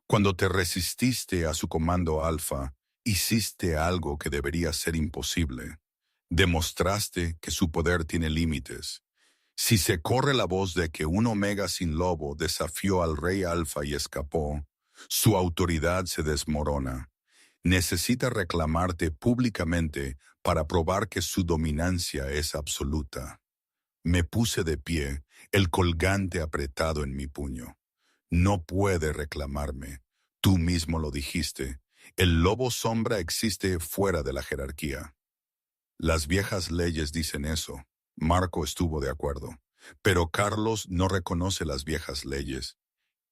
Cuando te resististe a su comando alfa, hiciste algo que debería ser imposible. Demostraste que su poder tiene límites. Si se corre la voz de que un Omega sin lobo desafió al Rey Alfa y escapó, su autoridad se desmorona. Necesita reclamarte públicamente para probar que su dominancia es absoluta. Me puse de pie, el colgante apretado en mi puño. No puede reclamarme. Tú mismo lo dijiste. El lobo sombra existe fuera de la jerarquía. Las viejas leyes dicen eso. Marco estuvo de acuerdo. Pero Carlos no reconoce las viejas leyes.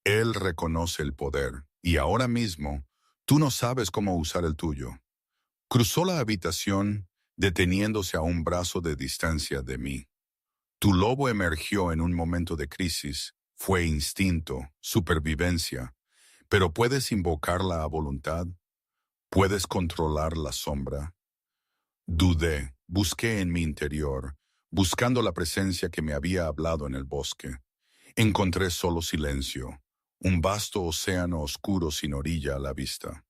Él reconoce el poder. Y ahora mismo, tú no sabes cómo usar el tuyo. Cruzó la habitación, deteniéndose a un brazo de distancia de mí. Tu lobo emergió en un momento de crisis. Fue instinto, supervivencia. Pero puedes invocarla a voluntad. Puedes controlar la sombra. Dudé, busqué en mi interior, buscando la presencia que me había hablado en el bosque. Encontré solo silencio, un vasto océano oscuro sin orilla a la vista.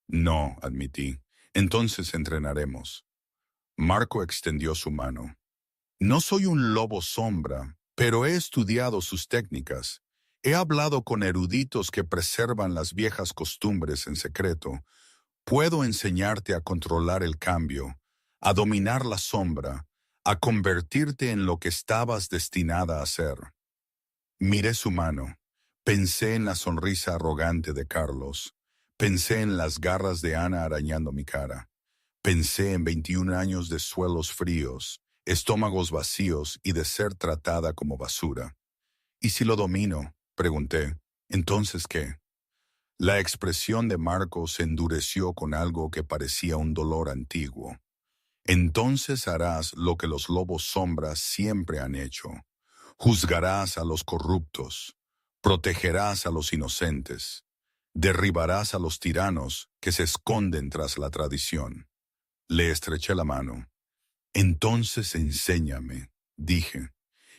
No, admití. Entonces entrenaremos. Marco extendió su mano. No soy un lobo sombra, pero he estudiado sus técnicas. He hablado con eruditos que preservan las viejas costumbres en secreto. Puedo enseñarte a controlar el cambio, a dominar la sombra, a convertirte en lo que estabas destinada a ser. Miré su mano. Pensé en la sonrisa arrogante de Carlos. Pensé en las garras de Ana arañando mi cara. Pensé en 21 años de suelos fríos, estómagos vacíos y de ser tratada como basura. ¿Y si lo domino?, pregunté. ¿Entonces qué? La expresión de Marco se endureció con algo que parecía un dolor antiguo. Entonces harás lo que los lobos sombras siempre han hecho. Juzgarás a los corruptos, protegerás a los inocentes, derribarás a los tiranos que se esconden tras la tradición. Le estreché la mano. Entonces enséñame, dije.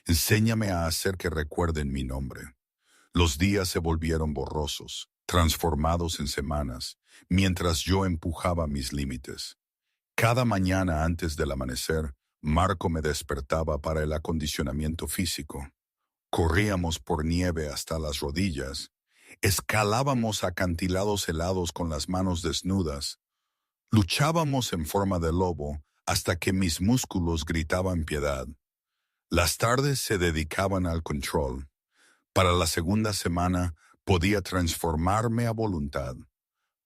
Enséñame a hacer que recuerden mi nombre. Los días se volvieron borrosos, transformados en semanas, mientras yo empujaba mis límites. Cada mañana antes del amanecer, Marco me despertaba para el acondicionamiento físico. Corríamos por nieve hasta las rodillas, escalábamos acantilados helados con las manos desnudas, luchábamos en forma de lobo hasta que mis músculos gritaban piedad. Las tardes se dedicaban al control. Para la segunda semana podía transformarme a voluntad.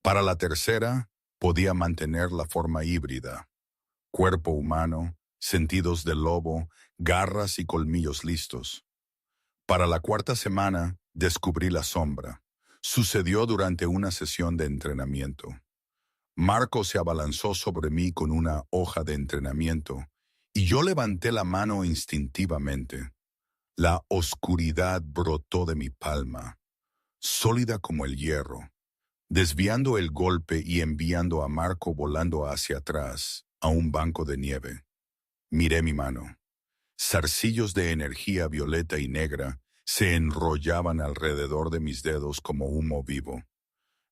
Para la tercera podía mantener la forma híbrida. Cuerpo humano, sentidos de lobo, garras y colmillos listos. Para la cuarta semana descubrí la sombra. Sucedió durante una sesión de entrenamiento. Marco se abalanzó sobre mí con una hoja de entrenamiento y yo levanté la mano instintivamente. La oscuridad brotó de mi palma, sólida como el hierro, desviando el golpe y enviando a Marco volando hacia atrás a un banco de nieve. Miré mi mano. Zarcillos de energía violeta y negra se enrollaban alrededor de mis dedos como humo vivo.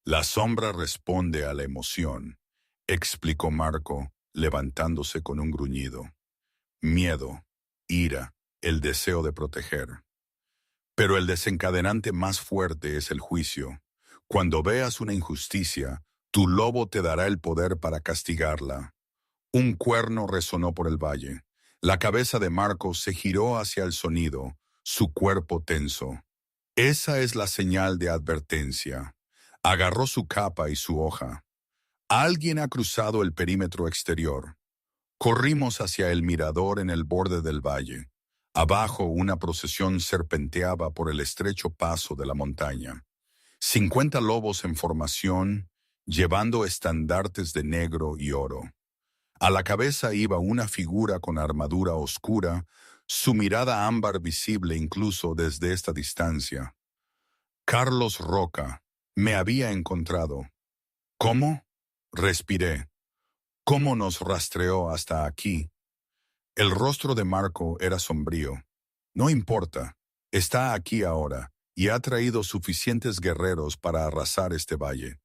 La sombra responde a la emoción, explicó Marco, levantándose con un gruñido. Miedo, ira, el deseo de proteger. Pero el desencadenante más fuerte es el juicio. Cuando veas una injusticia, tu lobo te dará el poder para castigarla. Un cuerno resonó por el valle. La cabeza de Marco se giró hacia el sonido, su cuerpo tenso. Esa es la señal de advertencia. Agarró su capa y su hoja. Alguien ha cruzado el perímetro exterior. Corrimos hacia el mirador en el borde del valle. Abajo una procesión serpenteaba por el estrecho paso de la montaña. 50 lobos en formación, llevando estandartes de negro y oro. A la cabeza iba una figura con armadura oscura, su mirada ámbar visible incluso desde esta distancia. Carlos Roca me había encontrado. ¿Cómo? Respiré. ¿Cómo nos rastreó hasta aquí? El rostro de Marco era sombrío. No importa, está aquí ahora y ha traído suficientes guerreros para arrasar este valle.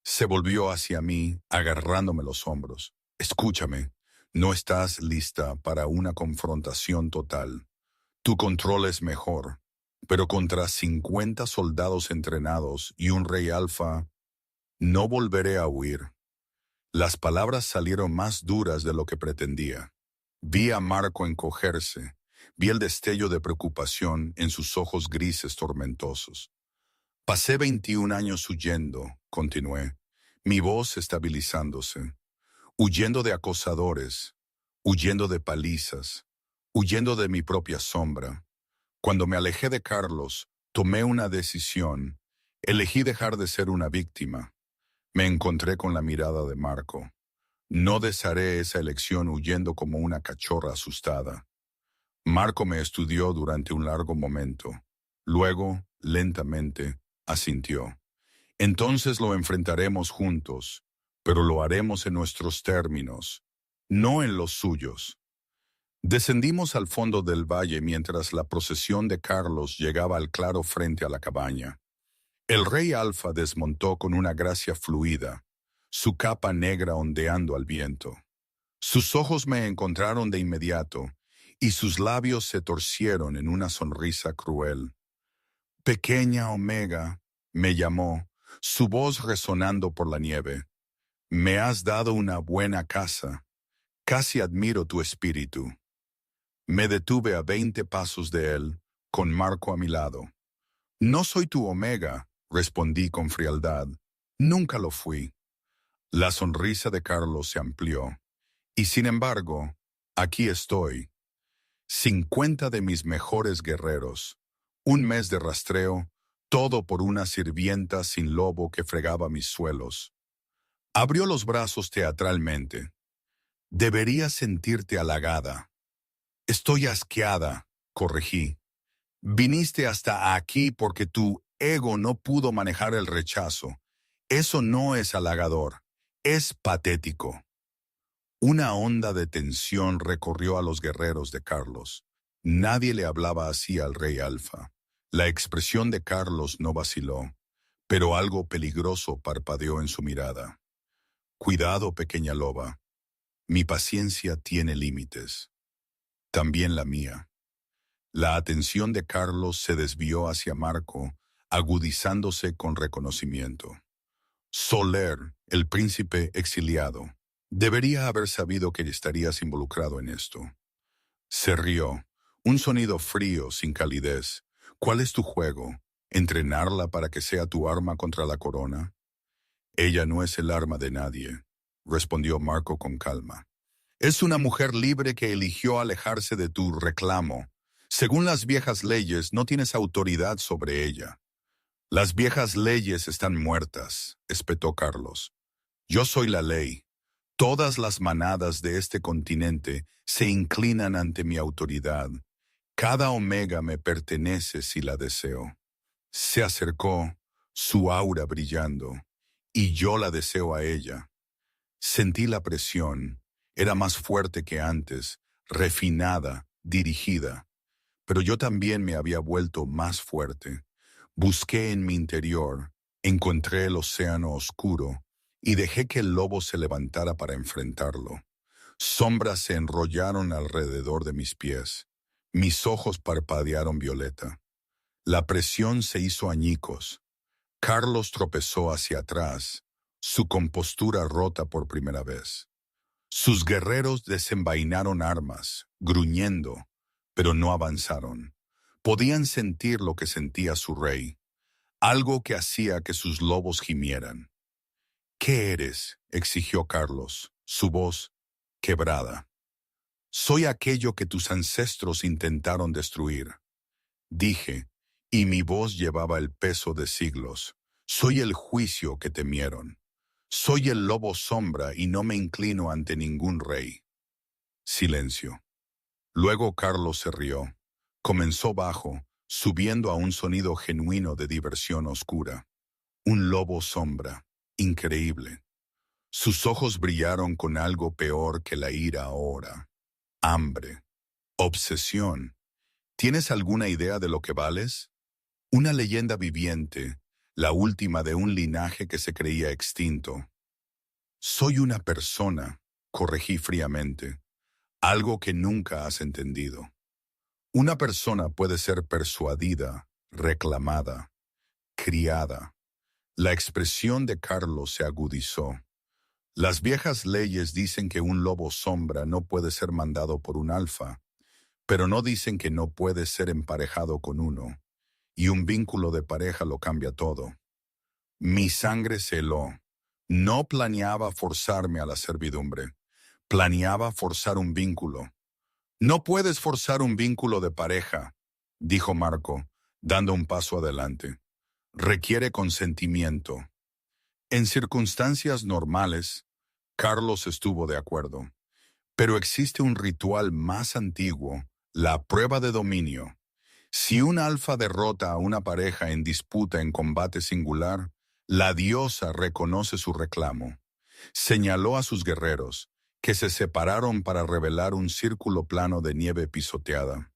Se volvió hacia mí, agarrándome los hombros. Escúchame, no estás lista para una confrontación total. Tu control es mejor, pero contra 50 soldados entrenados y un rey alfa, no volveré a huir. Las palabras salieron más duras de lo que pretendía. Vi a Marco encogerse, vi el destello de preocupación en sus ojos grises tormentosos. Pasé 21 años huyendo, continué, mi voz estabilizándose, huyendo de acosadores, huyendo de palizas, huyendo de mi propia sombra. Cuando me alejé de Carlos, tomé una decisión, elegí dejar de ser una víctima. Me encontré con la mirada de Marco. No desharé esa elección huyendo como una cachorra asustada. Marco me estudió durante un largo momento. Luego, lentamente, asintió. Entonces lo enfrentaremos juntos, pero lo haremos en nuestros términos, no en los suyos. Descendimos al fondo del valle mientras la procesión de Carlos llegaba al claro frente a la cabaña. El rey Alfa desmontó con una gracia fluida, su capa negra ondeando al viento. Sus ojos me encontraron de inmediato, y sus labios se torcieron en una sonrisa cruel. Pequeña Omega, me llamó, su voz resonando por la nieve. Me has dado una buena casa. Casi admiro tu espíritu. Me detuve a 20 pasos de él, con Marco a mi lado. No soy tu Omega, respondí con frialdad. Nunca lo fui. La sonrisa de Carlos se amplió. Y sin embargo, aquí estoy. 50 de mis mejores guerreros. Un mes de rastreo, todo por una sirvienta sin lobo que fregaba mis suelos. Abrió los brazos teatralmente. Deberías sentirte halagada. Estoy asqueada, corregí. Viniste hasta aquí porque tu ego no pudo manejar el rechazo. Eso no es halagador, es patético. Una onda de tensión recorrió a los guerreros de Carlos. Nadie le hablaba así al rey Alfa. La expresión de Carlos no vaciló, pero algo peligroso parpadeó en su mirada. Cuidado, pequeña loba. Mi paciencia tiene límites. También la mía. La atención de Carlos se desvió hacia Marco, agudizándose con reconocimiento. Soler, el príncipe exiliado, debería haber sabido que estarías involucrado en esto. Se rió, un sonido frío, sin calidez. ¿Cuál es tu juego? ¿Entrenarla para que sea tu arma contra la corona? Ella no es el arma de nadie, respondió Marco con calma. Es una mujer libre que eligió alejarse de tu reclamo. Según las viejas leyes, no tienes autoridad sobre ella. Las viejas leyes están muertas, espetó Carlos. Yo soy la ley. Todas las manadas de este continente se inclinan ante mi autoridad. Cada omega me pertenece si la deseo. Se acercó, su aura brillando, y yo la deseo a ella. Sentí la presión. Era más fuerte que antes, refinada, dirigida. Pero yo también me había vuelto más fuerte. Busqué en mi interior, encontré el océano oscuro y dejé que el lobo se levantara para enfrentarlo. Sombras se enrollaron alrededor de mis pies. Mis ojos parpadearon violeta. La presión se hizo añicos. Carlos tropezó hacia atrás, su compostura rota por primera vez. Sus guerreros desenvainaron armas, gruñendo, pero no avanzaron. Podían sentir lo que sentía su rey, algo que hacía que sus lobos gimieran. ¿Qué eres?, exigió Carlos, su voz quebrada. Soy aquello que tus ancestros intentaron destruir, dije, y mi voz llevaba el peso de siglos. Soy el juicio que temieron. Soy el lobo sombra y no me inclino ante ningún rey. Silencio. Luego Carlos se rió. Comenzó bajo, subiendo a un sonido genuino de diversión oscura. Un lobo sombra, increíble. Sus ojos brillaron con algo peor que la ira ahora. Hambre. Obsesión. ¿Tienes alguna idea de lo que vales? Una leyenda viviente, la última de un linaje que se creía extinto. Soy una persona, corregí fríamente, algo que nunca has entendido. Una persona puede ser persuadida, reclamada, criada. La expresión de Carlos se agudizó. Las viejas leyes dicen que un lobo sombra no puede ser mandado por un alfa, pero no dicen que no puede ser emparejado con uno, y un vínculo de pareja lo cambia todo. Mi sangre se heló. No planeaba forzarme a la servidumbre. Planeaba forzar un vínculo. No puedes forzar un vínculo de pareja, dijo Marco, dando un paso adelante. Requiere consentimiento. En circunstancias normales, Carlos estuvo de acuerdo. Pero existe un ritual más antiguo, la prueba de dominio. Si un alfa derrota a una pareja en disputa en combate singular, la diosa reconoce su reclamo. Señaló a sus guerreros, que se separaron para revelar un círculo plano de nieve pisoteada.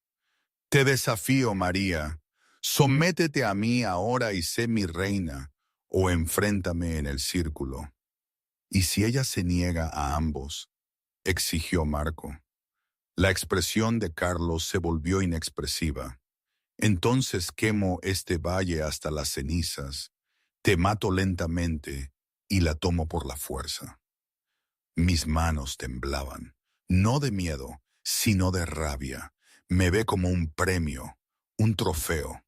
Te desafío, María. Sométete a mí ahora y sé mi reina, o enfréntame en el círculo. ¿Y si ella se niega a ambos?, exigió Marco. La expresión de Carlos se volvió inexpresiva. Entonces quemo este valle hasta las cenizas, te mato lentamente y la tomo por la fuerza. Mis manos temblaban, no de miedo, sino de rabia. Me ve como un premio, un trofeo.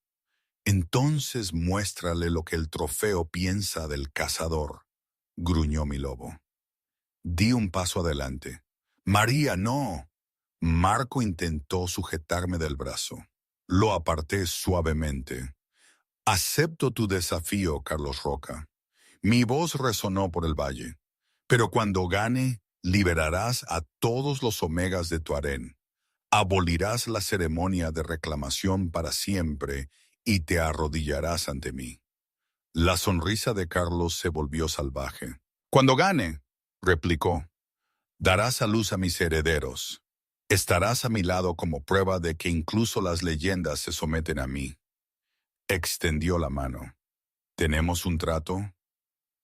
Entonces muéstrale lo que el trofeo piensa del cazador, gruñó mi lobo. Di un paso adelante. María, no. Marco intentó sujetarme del brazo. Lo aparté suavemente. Acepto tu desafío, Carlos Roca. Mi voz resonó por el valle. Pero cuando gane, liberarás a todos los omegas de tu harén. Abolirás la ceremonia de reclamación para siempre y te arrodillarás ante mí. La sonrisa de Carlos se volvió salvaje. Cuando gane, replicó, darás a luz a mis herederos. Estarás a mi lado como prueba de que incluso las leyendas se someten a mí. Extendió la mano. ¿Tenemos un trato?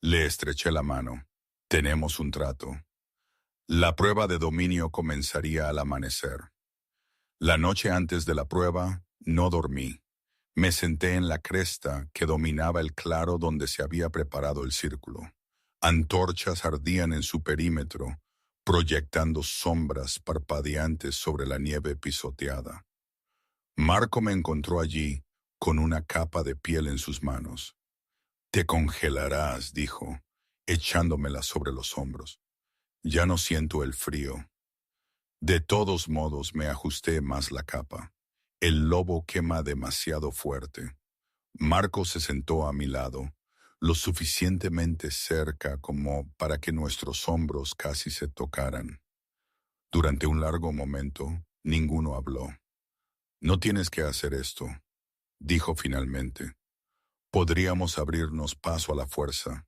Le estreché la mano. Tenemos un trato. La prueba de dominio comenzaría al amanecer. La noche antes de la prueba, no dormí. Me senté en la cresta que dominaba el claro donde se había preparado el círculo. Antorchas ardían en su perímetro, proyectando sombras parpadeantes sobre la nieve pisoteada. Marco me encontró allí, con una capa de piel en sus manos. «Te congelarás», dijo, echándomela sobre los hombros. Ya no siento el frío. De todos modos me ajusté más la capa. El lobo quema demasiado fuerte. Marco se sentó a mi lado, lo suficientemente cerca como para que nuestros hombros casi se tocaran. Durante un largo momento, ninguno habló. «No tienes que hacer esto», dijo finalmente. «Podríamos abrirnos paso a la fuerza.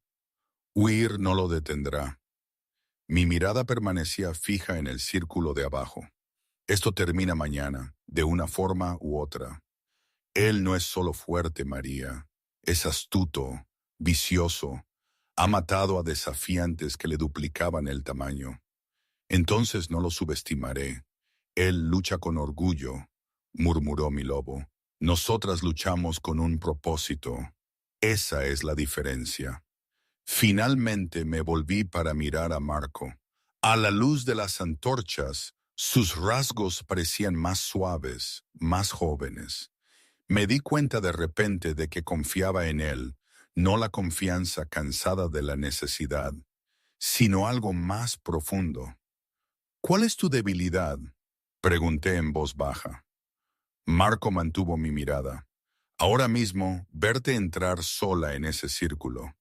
Huir no lo detendrá». Mi mirada permanecía fija en el círculo de abajo. «Esto termina mañana, de una forma u otra. Él no es solo fuerte, María. Es astuto, vicioso. Ha matado a desafiantes que le duplicaban el tamaño. Entonces no lo subestimaré. Él lucha con orgullo», murmuró mi lobo. «Nosotras luchamos con un propósito. Esa es la diferencia». Finalmente me volví para mirar a Marco. A la luz de las antorchas, sus rasgos parecían más suaves, más jóvenes. Me di cuenta de repente de que confiaba en él, no la confianza cansada de la necesidad, sino algo más profundo. «¿Cuál es tu debilidad?», pregunté en voz baja. Marco mantuvo mi mirada. «Ahora mismo, verte entrar sola en ese círculo».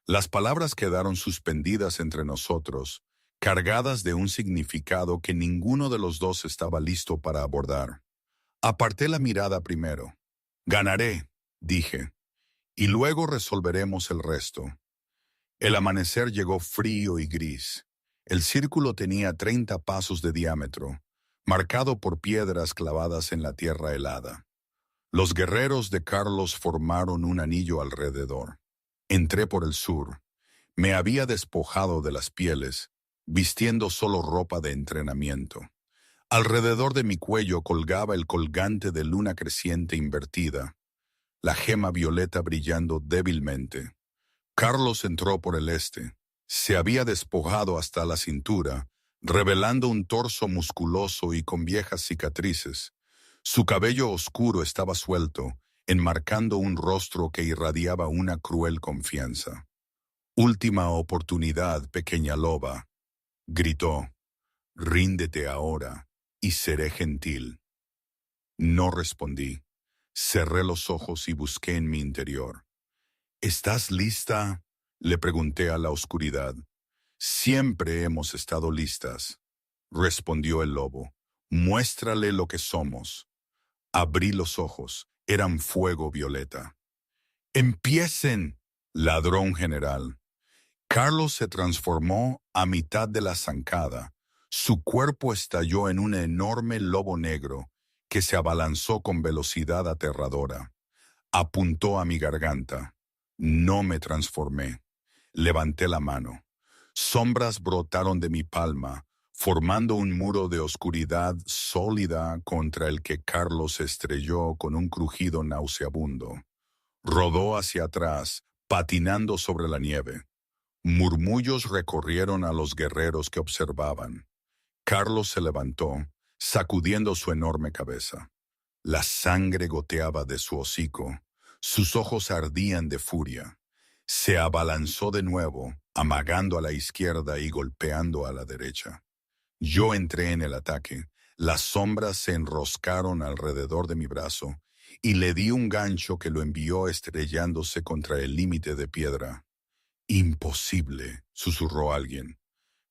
Las palabras quedaron suspendidas entre nosotros, cargadas de un significado que ninguno de los dos estaba listo para abordar. Aparté la mirada primero. «Ganaré», dije, «y luego resolveremos el resto». El amanecer llegó frío y gris. El círculo tenía 30 pasos de diámetro, marcado por piedras clavadas en la tierra helada. Los guerreros de Carlos formaron un anillo alrededor. Entré por el sur. Me había despojado de las pieles, vistiendo solo ropa de entrenamiento. Alrededor de mi cuello colgaba el colgante de luna creciente invertida, la gema violeta brillando débilmente. Carlos entró por el este. Se había despojado hasta la cintura, revelando un torso musculoso y con viejas cicatrices. Su cabello oscuro estaba suelto, enmarcando un rostro que irradiaba una cruel confianza. «Última oportunidad, pequeña loba», gritó. «Ríndete ahora y seré gentil». No respondí. Cerré los ojos y busqué en mi interior. «¿Estás lista?», le pregunté a la oscuridad. «Siempre hemos estado listas», respondió el lobo. «Muéstrale lo que somos». Abrí los ojos. Eran fuego violeta. «¡Empiecen!», ladró un general. Carlos se transformó a mitad de la zancada. Su cuerpo estalló en un enorme lobo negro que se abalanzó con velocidad aterradora. Apuntó a mi garganta. No me transformé. Levanté la mano. Sombras brotaron de mi palma, formando un muro de oscuridad sólida contra el que Carlos se estrelló con un crujido nauseabundo. Rodó hacia atrás, patinando sobre la nieve. Murmullos recorrieron a los guerreros que observaban. Carlos se levantó, sacudiendo su enorme cabeza. La sangre goteaba de su hocico. Sus ojos ardían de furia. Se abalanzó de nuevo, amagando a la izquierda y golpeando a la derecha. Yo entré en el ataque. Las sombras se enroscaron alrededor de mi brazo y le di un gancho que lo envió estrellándose contra el límite de piedra. «Imposible», susurró alguien.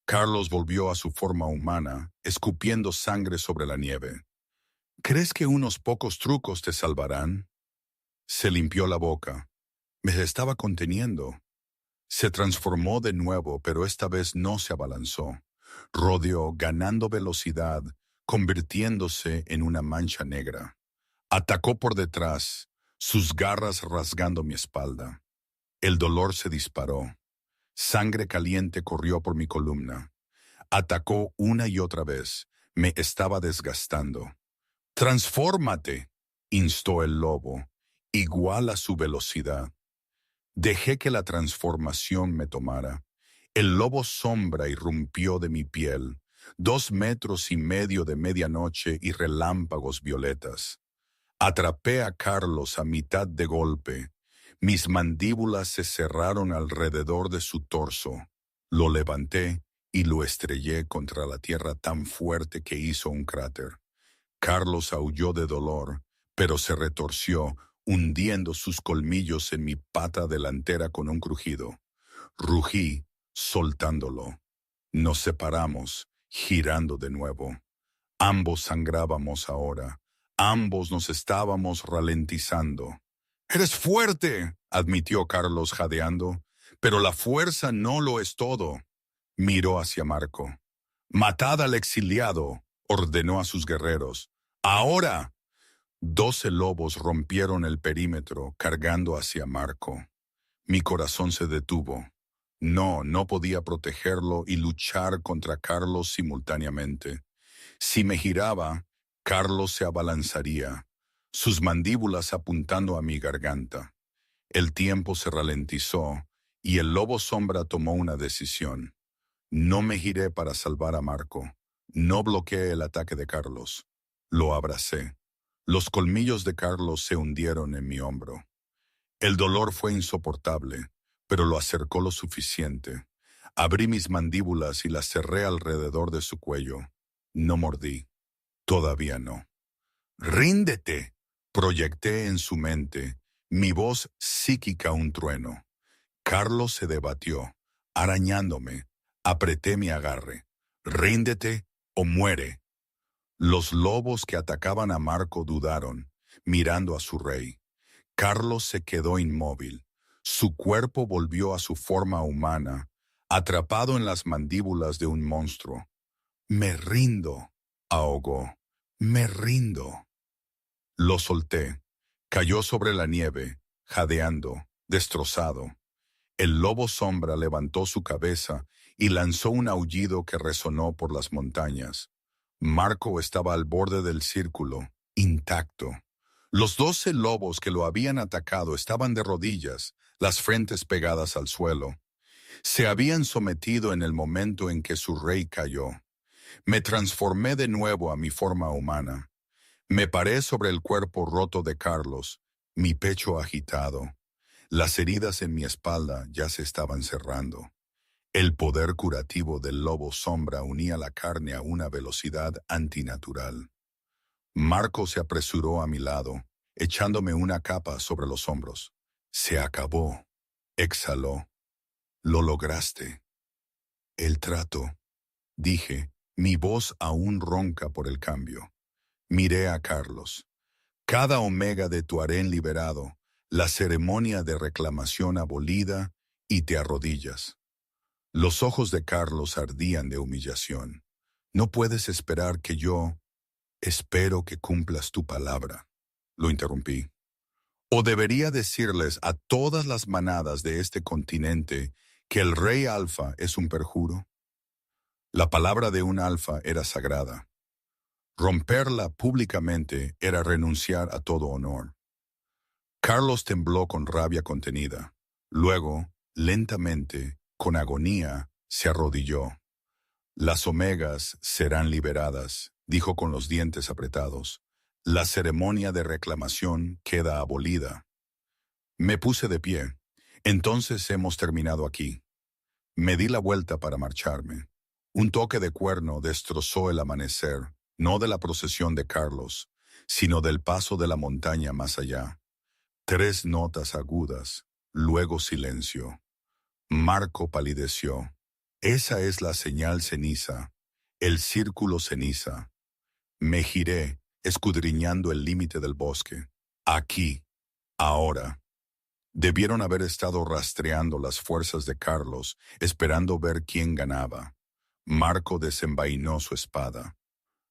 Carlos volvió a su forma humana, escupiendo sangre sobre la nieve. «¿Crees que unos pocos trucos te salvarán?». Se limpió la boca. Me estaba conteniendo. Se transformó de nuevo, pero esta vez no se abalanzó. Rodeó, ganando velocidad, convirtiéndose en una mancha negra. Atacó por detrás, sus garras rasgando mi espalda. El dolor se disparó. Sangre caliente corrió por mi columna. Atacó una y otra vez. Me estaba desgastando. «Transfórmate», instó el lobo, igual a su velocidad. Dejé que la transformación me tomara. El lobo sombra irrumpió de mi piel, 2,5 metros de medianoche y relámpagos violetas. Atrapé a Carlos a mitad de golpe. Mis mandíbulas se cerraron alrededor de su torso. Lo levanté y lo estrellé contra la tierra tan fuerte que hizo un cráter. Carlos aulló de dolor, pero se retorció, hundiendo sus colmillos en mi pata delantera con un crujido. Rugí, soltándolo. Nos separamos, girando de nuevo. Ambos sangrábamos ahora. Ambos nos estábamos ralentizando. «¡Eres fuerte!», admitió Carlos jadeando. «Pero la fuerza no lo es todo». Miró hacia Marco. «Matad al exiliado», ordenó a sus guerreros. «Ahora». 12 lobos rompieron el perímetro, cargando hacia Marco. Mi corazón se detuvo. No podía protegerlo y luchar contra Carlos simultáneamente. Si me giraba, Carlos se abalanzaría, sus mandíbulas apuntando a mi garganta. El tiempo se ralentizó y el lobo sombra tomó una decisión. No me giré para salvar a Marco. No bloqueé el ataque de Carlos. Lo abracé. Los colmillos de Carlos se hundieron en mi hombro. El dolor fue insoportable, pero lo acercó lo suficiente. Abrí mis mandíbulas y las cerré alrededor de su cuello. No mordí. Todavía no. «¡Ríndete!», proyecté en su mente, mi voz psíquica un trueno. Carlos se debatió, arañándome. Apreté mi agarre. «¡Ríndete o muere!». Los lobos que atacaban a Marco dudaron, mirando a su rey. Carlos se quedó inmóvil. Su cuerpo volvió a su forma humana, atrapado en las mandíbulas de un monstruo. «Me rindo», ahogó. «Me rindo». Lo solté. Cayó sobre la nieve, jadeando, destrozado. El lobo sombra levantó su cabeza y lanzó un aullido que resonó por las montañas. Marco estaba al borde del círculo, intacto. Los 12 lobos que lo habían atacado estaban de rodillas, las frentes pegadas al suelo. Se habían sometido en el momento en que su rey cayó. Me transformé de nuevo a mi forma humana. Me paré sobre el cuerpo roto de Carlos, mi pecho agitado. Las heridas en mi espalda ya se estaban cerrando. El poder curativo del lobo sombra unía la carne a una velocidad antinatural. Marco se apresuró a mi lado, echándome una capa sobre los hombros. «Se acabó», exhaló. «Lo lograste». «El trato», dije, mi voz aún ronca por el cambio. Miré a Carlos. «Cada omega de tu harén liberado, la ceremonia de reclamación abolida y te arrodillas». Los ojos de Carlos ardían de humillación. «No puedes esperar que yo...». «Espero que cumplas tu palabra», lo interrumpí. «O debería decirles a todas las manadas de este continente que el rey alfa es un perjuro». La palabra de un alfa era sagrada. Romperla públicamente era renunciar a todo honor. Carlos tembló con rabia contenida. Luego, lentamente, con agonía, se arrodilló. «Las omegas serán liberadas», dijo con los dientes apretados. «La ceremonia de reclamación queda abolida». Me puse de pie. «Entonces hemos terminado aquí». Me di la vuelta para marcharme. Un toque de cuerno destrozó el amanecer, no de la procesión de Carlos, sino del paso de la montaña más allá. 3 notas agudas, luego silencio. Marco palideció. «Esa es la señal ceniza, el círculo ceniza». Me giré, escudriñando el límite del bosque. Aquí, ahora. Debieron haber estado rastreando las fuerzas de Carlos, esperando ver quién ganaba. Marco desenvainó su espada.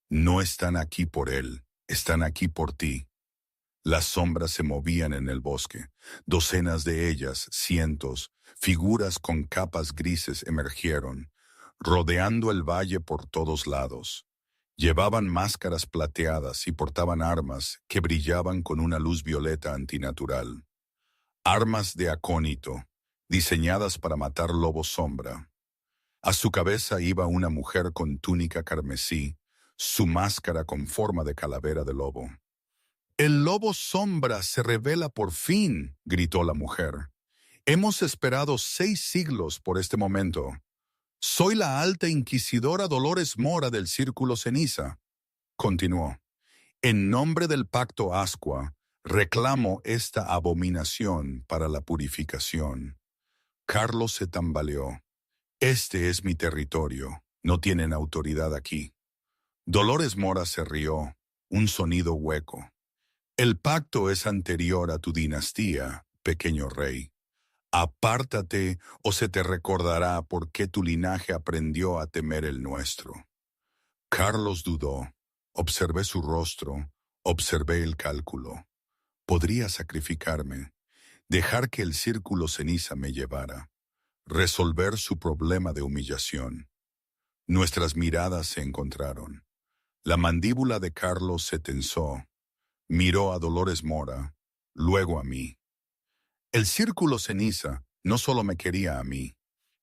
«No están aquí por él, están aquí por ti». Las sombras se movían en el bosque. Docenas de ellas, cientos, figuras con capas grises emergieron. rodeando el valle por todos lados. Llevaban máscaras plateadas y portaban armas que brillaban con una luz violeta antinatural. Armas de acónito, diseñadas para matar lobos sombra. A su cabeza iba una mujer con túnica carmesí, su máscara con forma de calavera de lobo. «El lobo sombra se revela por fin», gritó la mujer. «Hemos esperado 6 siglos por este momento. Soy la alta inquisidora Dolores Mora del Círculo Ceniza», continuó. «En nombre del pacto Ascua, reclamo esta abominación para la purificación». Carlos se tambaleó. «Este es mi territorio. No tienen autoridad aquí». Dolores Mora se rió, un sonido hueco. «El pacto es anterior a tu dinastía, pequeño rey. Apártate o se te recordará por qué tu linaje aprendió a temer el nuestro». Carlos dudó. Observé su rostro, observé el cálculo. Podría sacrificarme, dejar que el círculo ceniza me llevara, resolver su problema de humillación. Nuestras miradas se encontraron. La mandíbula de Carlos se tensó. Miró a Dolores Mora, luego a mí. El círculo ceniza no solo me quería a mí,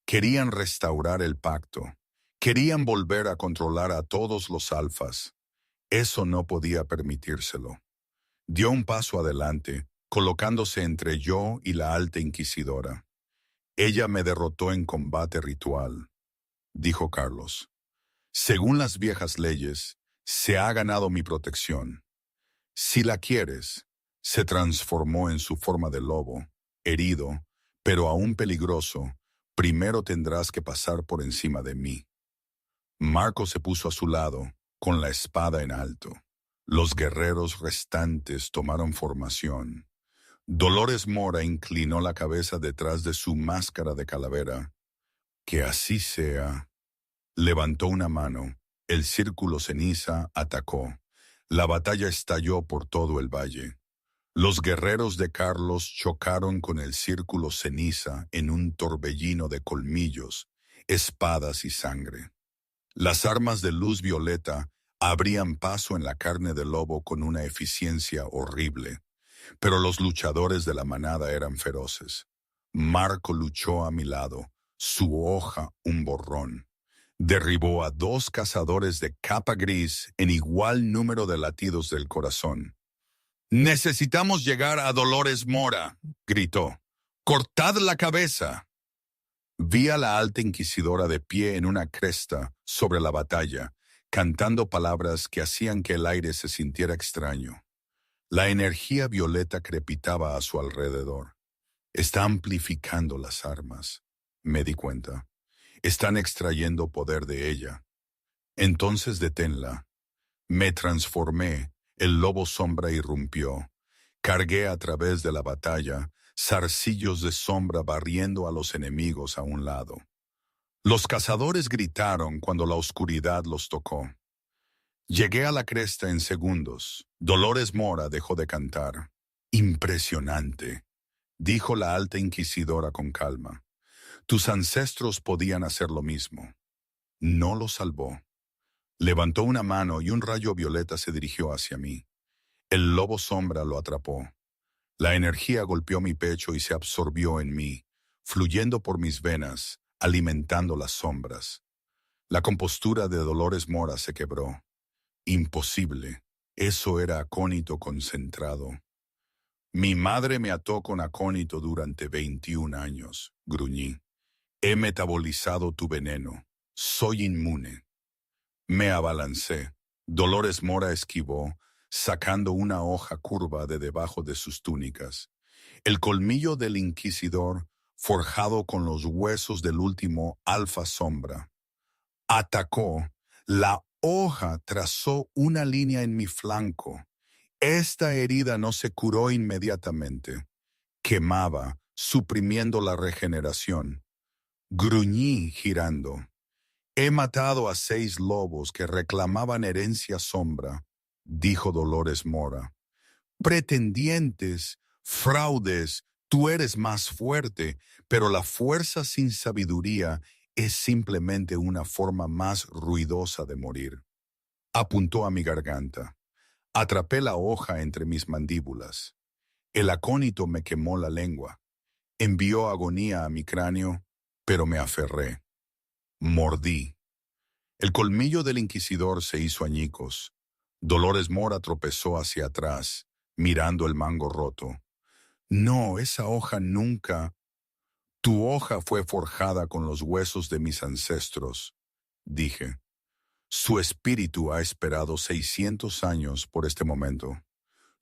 querían restaurar el pacto, querían volver a controlar a todos los alfas. Eso no podía permitírselo. Dio un paso adelante, colocándose entre yo y la alta inquisidora. «Ella me derrotó en combate ritual», dijo Carlos. «Según las viejas leyes, se ha ganado mi protección. Si la quieres», se transformó en su forma de lobo, herido, pero aún peligroso. «Primero tendrás que pasar por encima de mí». Marco se puso a su lado, con la espada en alto. Los guerreros restantes tomaron formación. Dolores Mora inclinó la cabeza detrás de su máscara de calavera. «Que así sea». Levantó una mano. El círculo ceniza atacó. La batalla estalló por todo el valle. Los guerreros de Carlos chocaron con el círculo ceniza en un torbellino de colmillos, espadas y sangre. Las armas de luz violeta abrían paso en la carne del lobo con una eficiencia horrible, pero los luchadores de la manada eran feroces. Marco luchó a mi lado, su hoja un borrón. Derribó a 2 cazadores de capa gris en igual número de latidos del corazón. «Necesitamos llegar a Dolores Mora», gritó. «¡Cortad la cabeza!». Vi a la alta inquisidora de pie en una cresta sobre la batalla, cantando palabras que hacían que el aire se sintiera extraño. La energía violeta crepitaba a su alrededor. «Está amplificando las armas», me di cuenta. «Están extrayendo poder de ella». «Entonces deténla». Me transformé, el lobo sombra irrumpió. Cargué a través de la batalla, zarcillos de sombra barriendo a los enemigos a un lado. Los cazadores gritaron cuando la oscuridad los tocó. Llegué a la cresta en segundos. Dolores Mora dejó de cantar. «Impresionante», dijo la alta inquisidora con calma. «Tus ancestros podían hacer lo mismo». No lo salvó. Levantó una mano y un rayo violeta se dirigió hacia mí. El lobo sombra lo atrapó. La energía golpeó mi pecho y se absorbió en mí, fluyendo por mis venas, alimentando las sombras. La compostura de Dolores Mora se quebró. Imposible. Eso era acónito concentrado. «Mi madre me ató con acónito durante 21 años», gruñí. «He metabolizado tu veneno. Soy inmune». Me abalancé. Dolores Mora esquivó, sacando una hoja curva de debajo de sus túnicas. El colmillo del inquisidor, forjado con los huesos del último alfa sombra. Atacó. La hoja trazó una línea en mi flanco. Esta herida no se curó inmediatamente. Quemaba, suprimiendo la regeneración. Gruñí girando. «He matado a 6 lobos que reclamaban herencia sombra», dijo Dolores Mora. «Pretendientes, fraudes, tú eres más fuerte, pero la fuerza sin sabiduría es simplemente una forma más ruidosa de morir. Apuntó a mi garganta. Atrapé la hoja entre mis mandíbulas. El acónito me quemó la lengua. Envió agonía a mi cráneo, pero me aferré. Mordí. El colmillo del inquisidor se hizo añicos. Dolores Mora tropezó hacia atrás, mirando el mango roto. No, esa hoja nunca. Tu hoja fue forjada con los huesos de mis ancestros, dije. Su espíritu ha esperado 600 años por este momento.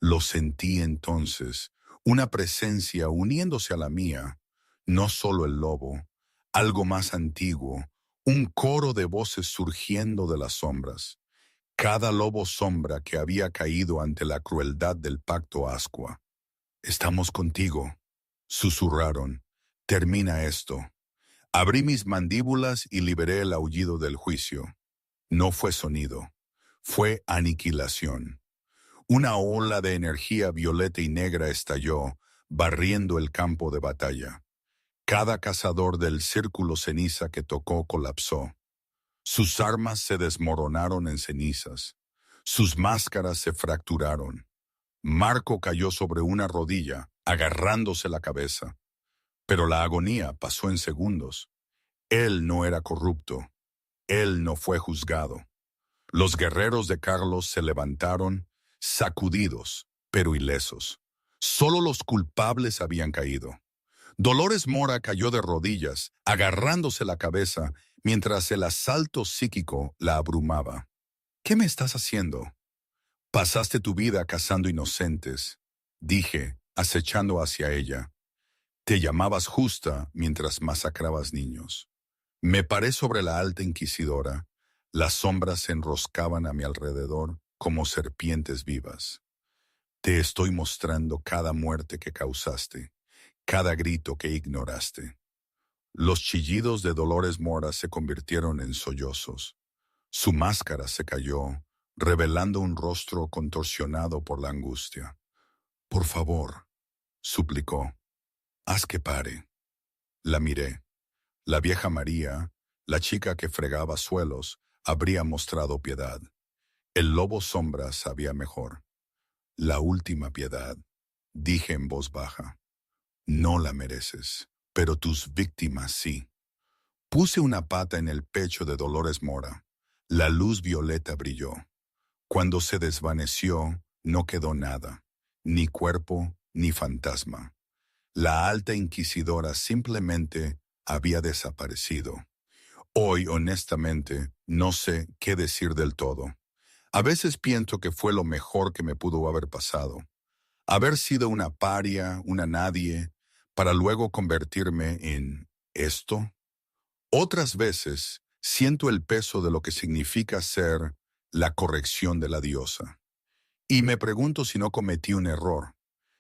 Lo sentí entonces, una presencia uniéndose a la mía, no solo el lobo, algo más antiguo, un coro de voces surgiendo de las sombras. Cada lobo sombra que había caído ante la crueldad del pacto Ascua. Estamos contigo, susurraron. Termina esto. Abrí mis mandíbulas y liberé el aullido del juicio. No fue sonido, fue aniquilación. Una ola de energía violeta y negra estalló, barriendo el campo de batalla. Cada cazador del círculo ceniza que tocó colapsó. Sus armas se desmoronaron en cenizas. Sus máscaras se fracturaron. Marco cayó sobre una rodilla, agarrándose la cabeza. Pero la agonía pasó en segundos. Él no era corrupto. Él no fue juzgado. Los guerreros de Carlos se levantaron, sacudidos, pero ilesos. Solo los culpables habían caído. Dolores Mora cayó de rodillas, agarrándose la cabeza, mientras el asalto psíquico la abrumaba. ¿Qué me estás haciendo? Pasaste tu vida cazando inocentes, dije, acechando hacia ella. Te llamabas justa mientras masacrabas niños. Me paré sobre la alta inquisidora. Las sombras se enroscaban a mi alrededor como serpientes vivas. Te estoy mostrando cada muerte que causaste, cada grito que ignoraste. Los chillidos de Dolores Mora se convirtieron en sollozos. Su máscara se cayó, revelando un rostro contorsionado por la angustia. Por favor, suplicó, haz que pare. La miré. La vieja María, la chica que fregaba suelos, habría mostrado piedad. El lobo sombra sabía mejor. La última piedad, dije en voz baja. No la mereces, pero tus víctimas sí. Puse una pata en el pecho de Dolores Mora. La luz violeta brilló. Cuando se desvaneció, no quedó nada, ni cuerpo ni fantasma. La alta inquisidora simplemente había desaparecido. Hoy, honestamente, no sé qué decir del todo. A veces pienso que fue lo mejor que me pudo haber pasado. Haber sido una paria, una nadie, para luego convertirme en esto. Otras veces siento el peso de lo que significa ser la corrección de la diosa. Y me pregunto si no cometí un error,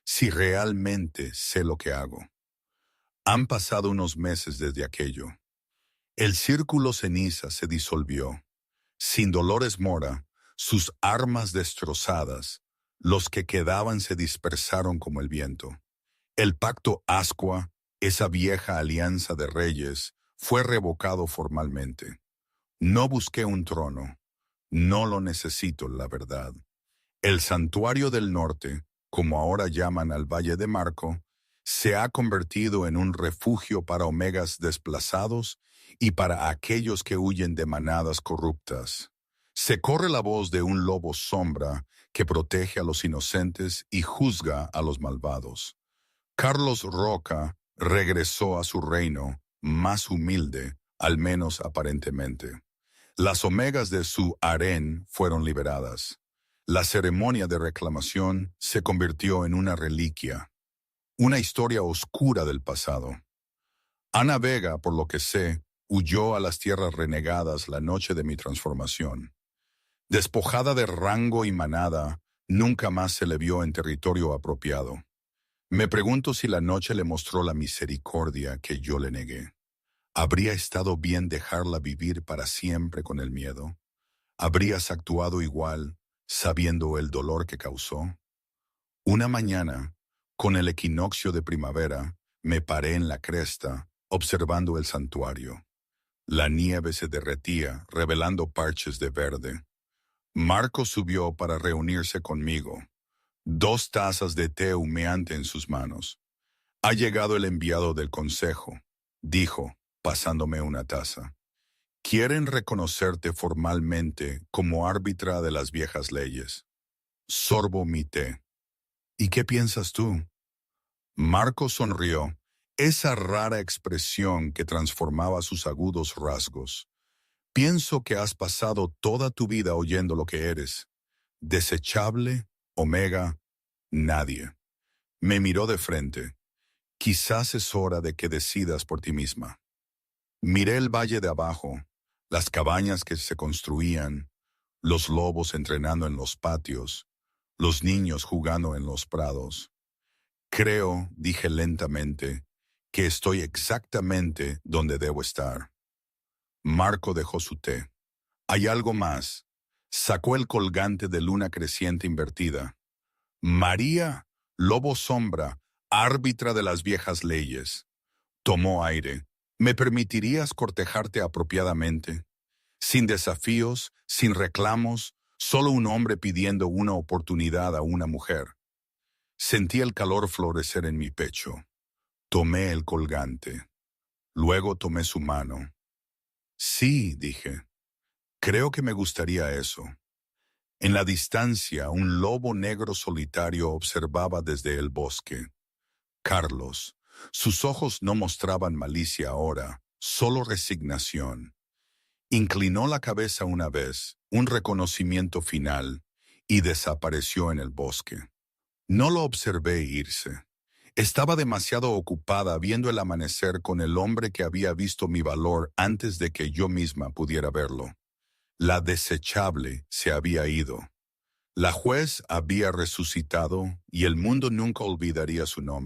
si realmente sé lo que hago. Han pasado unos meses desde aquello. El círculo ceniza se disolvió. Sin Dolores Mora, sus armas destrozadas, los que quedaban se dispersaron como el viento. El pacto Ascua, esa vieja alianza de reyes, fue revocado formalmente. No busqué un trono. No lo necesito, la verdad. El Santuario del Norte, como ahora llaman al Valle de Marco, se ha convertido en un refugio para omegas desplazados y para aquellos que huyen de manadas corruptas. Se corre la voz de un lobo sombra que protege a los inocentes y juzga a los malvados. Carlos Roca regresó a su reino, más humilde, al menos aparentemente. Las omegas de su harén fueron liberadas. La ceremonia de reclamación se convirtió en una reliquia, una historia oscura del pasado. Ana Vega, por lo que sé, huyó a las tierras renegadas la noche de mi transformación. Despojada de rango y manada, nunca más se le vio en territorio apropiado. Me pregunto si la noche le mostró la misericordia que yo le negué. ¿Habría estado bien dejarla vivir para siempre con el miedo? ¿Habrías actuado igual, sabiendo el dolor que causó? Una mañana, con el equinoccio de primavera, me paré en la cresta, observando el santuario. La nieve se derretía, revelando parches de verde. Marco subió para reunirse conmigo, 2 tazas de té humeante en sus manos. Ha llegado el enviado del consejo, dijo, pasándome una taza. Quieren reconocerte formalmente como árbitra de las viejas leyes. Sorbo mi té. ¿Y qué piensas tú? Marco sonrió, esa rara expresión que transformaba sus agudos rasgos. Pienso que has pasado toda tu vida oyendo lo que eres. Desechable, omega, nadie. Me miró de frente. Quizás es hora de que decidas por ti misma. Miré el valle de abajo, las cabañas que se construían, los lobos entrenando en los patios, los niños jugando en los prados. Creo, dije lentamente, que estoy exactamente donde debo estar. Marco dejó su té. Hay algo más. Sacó el colgante de luna creciente invertida. María, lobo sombra, árbitra de las viejas leyes. Tomó aire. ¿Me permitirías cortejarte apropiadamente? Sin desafíos, sin reclamos, solo un hombre pidiendo una oportunidad a una mujer. Sentí el calor florecer en mi pecho. Tomé el colgante. Luego tomé su mano. Sí, dije. Creo que me gustaría eso. En la distancia, un lobo negro solitario observaba desde el bosque. Carlos. Sus ojos no mostraban malicia ahora, solo resignación. Inclinó la cabeza una vez, un reconocimiento final, y desapareció en el bosque. No lo observé irse. Estaba demasiado ocupada viendo el amanecer con el hombre que había visto mi valor antes de que yo misma pudiera verlo. La desechable se había ido. La juez había resucitado y el mundo nunca olvidaría su nombre.